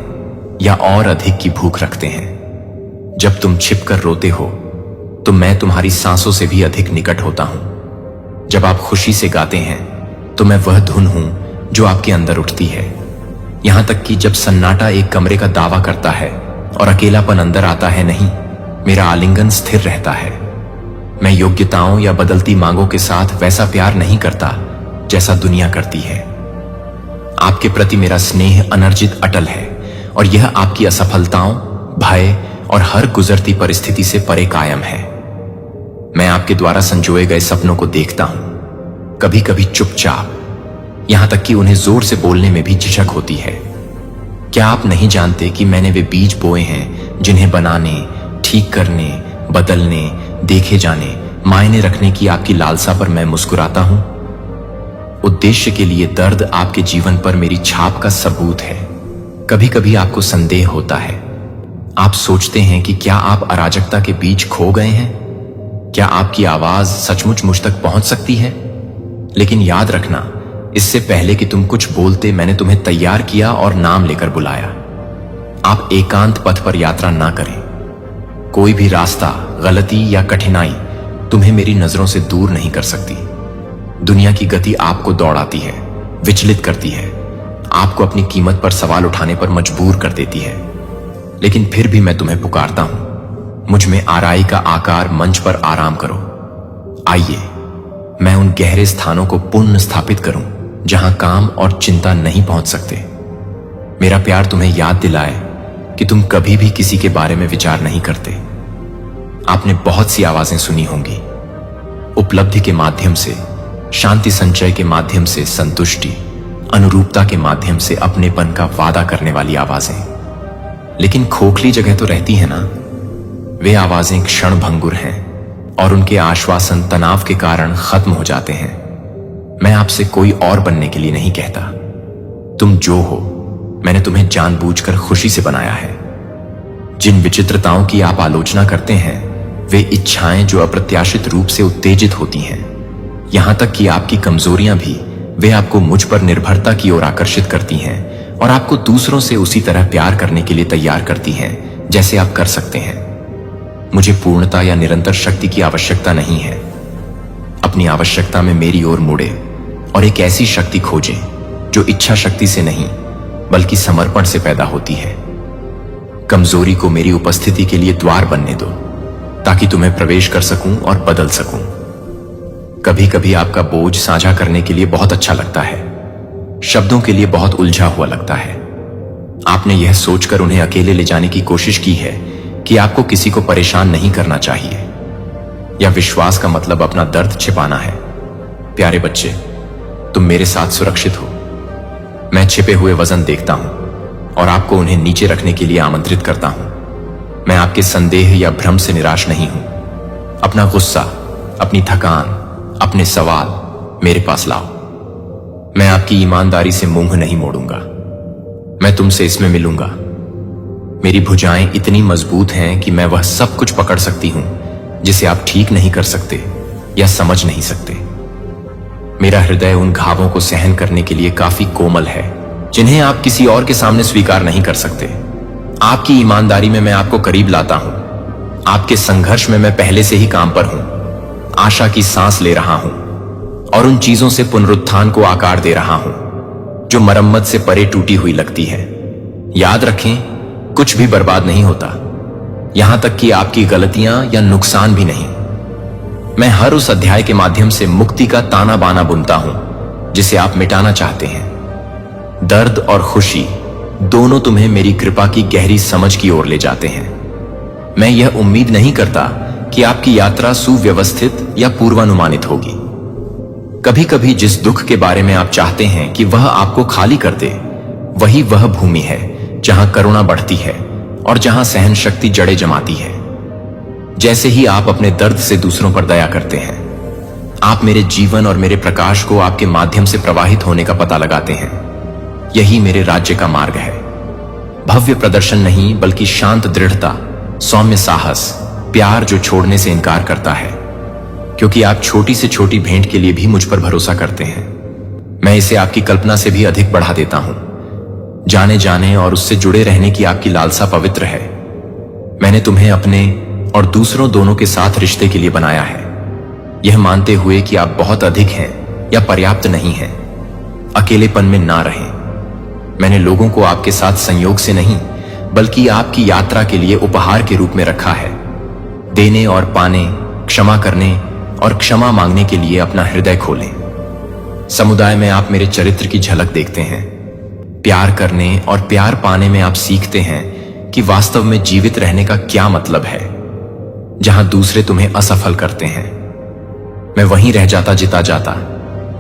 या और अधिक की भूख रखते हैं। जब तुम छिपकर रोते हो तो मैं तुम्हारी सांसों से भी अधिक निकट होता हूं। जब आप खुशी से गाते हैं तो मैं वह धुन हूं जो आपके अंदर उठती है। यहां तक कि जब सन्नाटा एक कमरे का दावा करता है और अकेलापन अंदर आता है, नहीं, मेरा आलिंगन स्थिर रहता है। मैं योग्यताओं या बदलती मांगों के साथ वैसा प्यार नहीं करता जैसा दुनिया करती है। आपके प्रति मेरा स्नेह अनर्जित अटल है और यह आपकी असफलताओं, भय और हर गुजरती परिस्थिति से परे कायम है। मैं आपके द्वारा संजोए गए सपनों को देखता हूं, कभी कभी चुपचाप, यहां तक कि उन्हें जोर से बोलने में भी झिझक होती है। क्या आप नहीं जानते कि मैंने वे बीज बोए हैं जिन्हें बनाने, ठीक करने, बदलने, देखे जाने, मायने रखने की आपकी लालसा पर मैं मुस्कुराता हूं? उद्देश्य के लिए दर्द आपके जीवन पर मेरी छाप का सबूत है। कभी कभी आपको संदेह होता है, आप सोचते हैं कि क्या आप अराजकता के बीच खो गए हैं? क्या आपकी आवाज सचमुच मुझ तक पहुंच सकती है? लेकिन याद रखना, इससे पहले कि तुम कुछ बोलते, मैंने तुम्हें तैयार किया और नाम लेकर बुलाया। आप एकांत पथ पर यात्रा ना करें। कोई भी रास्ता, गलती या कठिनाई तुम्हें मेरी नजरों से दूर नहीं कर सकती। दुनिया की गति आपको दौड़ाती है, विचलित करती है, आपको अपनी कीमत पर सवाल उठाने पर मजबूर कर देती है। लेकिन फिर भी मैं तुम्हें पुकारता हूं, मुझ में आराई का आकार मंच पर आराम करो। आइए, मैं उन गहरे स्थानों को पुनः स्थापित करूं जहां काम और चिंता नहीं पहुंच सकते। मेरा प्यार तुम्हें याद दिलाए कि तुम कभी भी किसी के बारे में विचार नहीं करते। आपने बहुत सी आवाजें सुनी होंगी, उपलब्धि के माध्यम से, शांति संचय के माध्यम से, संतुष्टि, अनुरूपता के माध्यम से अपनेपन का वादा करने वाली आवाजें। लेकिन खोखली जगह तो रहती है ना। वे आवाजें क्षण भंगुर हैं और उनके आश्वासन तनाव के कारण खत्म हो जाते हैं। मैं आपसे कोई और बनने के लिए नहीं कहता। तुम जो हो, मैंने तुम्हें जानबूझकर खुशी से बनाया है। जिन विचित्रताओं की आप आलोचना करते हैं, वे इच्छाएं जो अप्रत्याशित रूप से उत्तेजित होती हैं, यहां तक कि आपकी कमजोरियां भी, वे आपको मुझ पर निर्भरता की ओर आकर्षित करती हैं और आपको दूसरों से उसी तरह प्यार करने के लिए तैयार करती हैं जैसे आप कर सकते हैं। मुझे पूर्णता या निरंतर शक्ति की आवश्यकता नहीं है। अपनी आवश्यकता में मेरी ओर मुड़े और एक ऐसी शक्ति खोजें जो इच्छा शक्ति से नहीं बल्कि समर्पण से पैदा होती है। कमजोरी को मेरी उपस्थिति के लिए द्वार बनने दो ताकि तुम्हें प्रवेश कर सकूं और बदल सकूं। कभी कभी आपका बोझ साझा करने के लिए बहुत अच्छा लगता है, शब्दों के लिए बहुत उलझा हुआ लगता है। आपने यह सोचकर उन्हें अकेले ले जाने की कोशिश की है कि आपको किसी को परेशान नहीं करना चाहिए, या विश्वास का मतलब अपना दर्द छिपाना है। प्यारे बच्चे, तुम मेरे साथ सुरक्षित हो। मैं छिपे हुए वजन देखता हूं और आपको उन्हें नीचे रखने के लिए आमंत्रित करता हूं। मैं आपके संदेह या भ्रम से निराश नहीं हूं। अपना गुस्सा, अपनी थकान, अपने सवाल मेरे पास लाओ। मैं आपकी ईमानदारी से मुंह नहीं मोड़ूंगा। मैं तुमसे इसमें मिलूंगा। मेरी भुजाएं इतनी मजबूत हैं कि मैं वह सब कुछ पकड़ सकती हूं जिसे आप ठीक नहीं कर सकते या समझ नहीं सकते। मेरा हृदय उन घावों को सहन करने के लिए काफी कोमल है जिन्हें आप किसी और के सामने स्वीकार नहीं कर सकते। आपकी ईमानदारी में मैं आपको करीब लाता हूं। आपके संघर्ष में मैं पहले से ही काम पर हूं। आशा की सांस ले रहा हूं और उन चीजों से पुनरुत्थान को आकार दे रहा हूं जो मरम्मत से परे टूटी हुई लगती है। याद रखें, कुछ भी बर्बाद नहीं होता, यहां तक कि आपकी गलतियां या नुकसान भी नहीं। मैं हर उस अध्याय के माध्यम से मुक्ति का ताना बाना बुनता हूं जिसे आप मिटाना चाहते हैं। दर्द और खुशी दोनों तुम्हें मेरी कृपा की गहरी समझ की ओर ले जाते हैं। मैं यह उम्मीद नहीं करता कि आपकी यात्रा सुव्यवस्थित या पूर्वानुमानित होगी। कभी कभी जिस दुख के बारे में आप चाहते हैं कि वह आपको खाली कर दे, वही वह भूमि है जहां करुणा बढ़ती है और जहां सहन शक्ति जड़ें जमाती है। जैसे ही आप अपने दर्द से दूसरों पर दया करते हैं, आप मेरे जीवन और मेरे प्रकाश को आपके माध्यम से प्रवाहित होने का पता लगाते हैं। यही मेरे राज्य का मार्ग है। भव्य प्रदर्शन नहीं, बल्कि शांत दृढ़ता, सौम्य साहस, प्यार जो छोड़ने से इनकार करता है, क्योंकि आप छोटी से छोटी भेंट के लिए भी मुझ पर भरोसा करते हैं। मैं इसे आपकी कल्पना से भी अधिक बढ़ा देता हूं। जाने जाने और उससे जुड़े रहने की आपकी लालसा पवित्र है। मैंने तुम्हें अपने और दूसरों दोनों के साथ रिश्ते के लिए बनाया है, यह मानते हुए कि आप बहुत अधिक हैं या पर्याप्त नहीं हैं। अकेलेपन में ना रहें। मैंने लोगों को आपके साथ संयोग से नहीं, बल्कि आपकी यात्रा के लिए उपहार के रूप में रखा है। देने और पाने, क्षमा करने और क्षमा मांगने के लिए अपना हृदय खोलें। समुदाय में आप मेरे चरित्र की झलक देखते हैं। प्यार करने और प्यार पाने में आप सीखते हैं कि वास्तव में जीवित रहने का क्या मतलब है। जहां दूसरे तुम्हें असफल करते हैं, मैं वहीं रह जाता जिता जाता।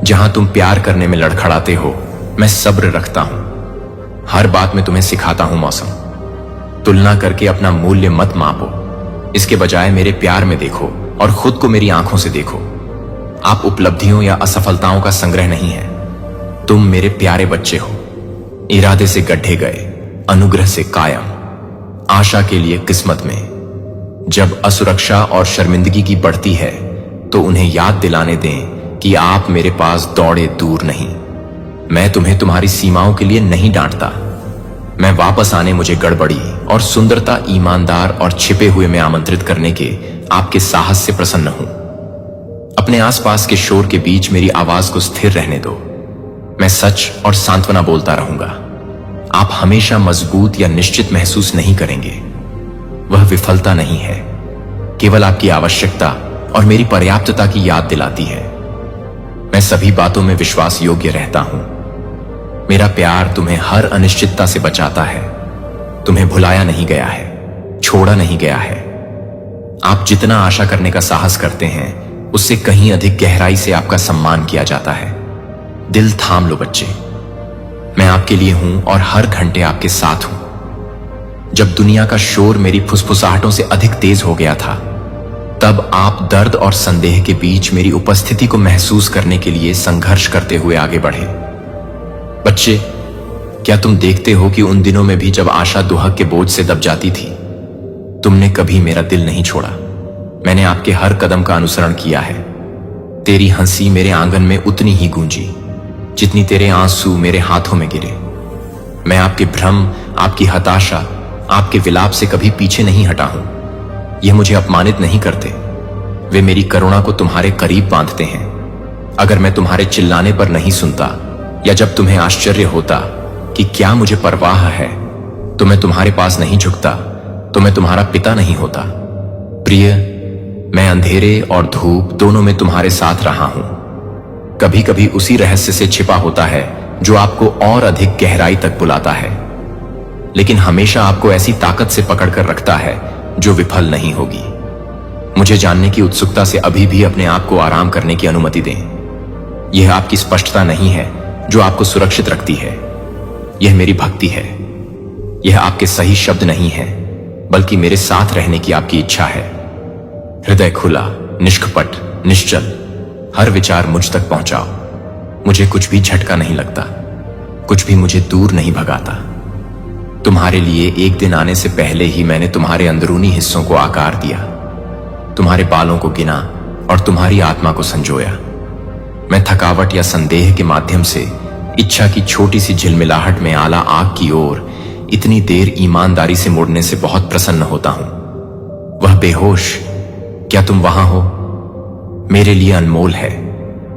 जहां तुम प्यार करने में लड़खड़ाते हो, मैं सब्र रखता हूं। हर बात में तुम्हें सिखाता हूं मौसम। तुलना करके अपना मूल्य मत मापो, इसके बजाय मेरे प्यार में देखो और खुद को मेरी आंखों से देखो। आप उपलब्धियों या असफलताओं का संग्रह नहीं है। तुम मेरे प्यारे बच्चे हो, इरादे से गढ़े गए, अनुग्रह से कायम, आशा के लिए किस्मत में। जब असुरक्षा और शर्मिंदगी की बढ़ती है, तो उन्हें याद दिलाने दें कि आप मेरे पास दौड़े दूर नहीं। मैं तुम्हें तुम्हारी सीमाओं के लिए नहीं डांटता। मैं वापस आने, मुझे गड़बड़ी और सुंदरता, ईमानदार और छिपे हुए में आमंत्रित करने के आपके साहस से प्रसन्न हूं। अपने आसपास के शोर के बीच मेरी आवाज को स्थिर रहने दो। मैं सच और सांत्वना बोलता रहूंगा। आप हमेशा मजबूत या निश्चित महसूस नहीं करेंगे। वह विफलता नहीं है, केवल आपकी आवश्यकता और मेरी पर्याप्तता की याद दिलाती है। मैं सभी बातों में विश्वास योग्य रहता हूं। मेरा प्यार तुम्हें हर अनिश्चितता से बचाता है। तुम्हें भुलाया नहीं गया है, छोड़ा नहीं गया है। आप जितना आशा करने का साहस करते हैं, उससे कहीं अधिक गहराई से आपका सम्मान किया जाता है। दिल थाम लो बच्चे, मैं आपके लिए हूं और हर घंटे आपके साथ हूं। जब दुनिया का शोर मेरी फुसफुसाहटों से अधिक तेज हो गया था, तब आप दर्द और संदेह के बीच मेरी उपस्थिति को महसूस करने के लिए संघर्ष करते हुए आगे बढ़े। बच्चे, क्या तुम देखते हो कि उन दिनों में भी जब आशा दुहक के बोझ से दब जाती थी, तुमने कभी मेरा दिल नहीं छोड़ा। मैंने आपके हर कदम का अनुसरण किया है। तेरी हंसी मेरे आंगन में उतनी ही गूंजी जितनी तेरे आंसू मेरे हाथों में गिरे। मैं आपके भ्रम, आपकी हताशा, आपके विलाप से कभी पीछे नहीं हटा हूं। यह मुझे अपमानित नहीं करते। वे मेरी करुणा को तुम्हारे करीब बांधते हैं। अगर मैं तुम्हारे चिल्लाने पर नहीं सुनता, या जब तुम्हें आश्चर्य होता कि क्या मुझे परवाह है, तो मैं तुम्हारे पास नहीं झुकता, तो मैं तुम्हारा पिता नहीं होता। प्रिय, मैं अंधेरे और धूप दोनों में तुम्हारे साथ रहा हूं। कभी कभी उसी रहस्य से छिपा होता है जो आपको और अधिक गहराई तक बुलाता है, लेकिन हमेशा आपको ऐसी ताकत से पकड़कर रखता है जो विफल नहीं होगी। मुझे जानने की उत्सुकता से अभी भी अपने आप को आराम करने की अनुमति दें। यह आपकी स्पष्टता नहीं है जो आपको सुरक्षित रखती है, यह मेरी भक्ति है। यह आपके सही शब्द नहीं है, बल्कि मेरे साथ रहने की आपकी इच्छा है। हृदय खुला, निष्कपट, निश्चल, हर विचार मुझ तक पहुंचाओ। मुझे कुछ भी झटका नहीं लगता, कुछ भी मुझे दूर नहीं भगाता। तुम्हारे लिए एक दिन आने से पहले ही मैंने तुम्हारे अंदरूनी हिस्सों को आकार दिया, तुम्हारे बालों को गिना और तुम्हारी आत्मा को संजोया। मैं थकावट या संदेह के माध्यम से इच्छा की छोटी सी झिलमिलाहट में आला आग की ओर इतनी देर ईमानदारी से मुड़ने से बहुत प्रसन्न होता हूं। वह बेहोश, क्या तुम वहां हो? मेरे लिए अनमोल है।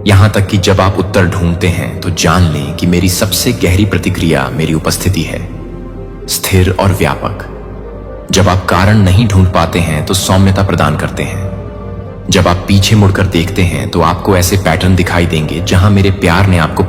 यहां तक कि जब आप उत्तर ढूंढते हैं तो जान लें कि मेरी सबसे गहरी प्रतिक्रिया मेरी उपस्थिति है, स्थिर और व्यापक। जब आप कारण नहीं ढूंढ पाते हैं तो सौम्यता प्रदान करते हैं। जब आप पीछे मुड़कर देखते हैं तो आपको ऐसे पैटर्न दिखाई देंगे जहां मेरे प्यार ने आपको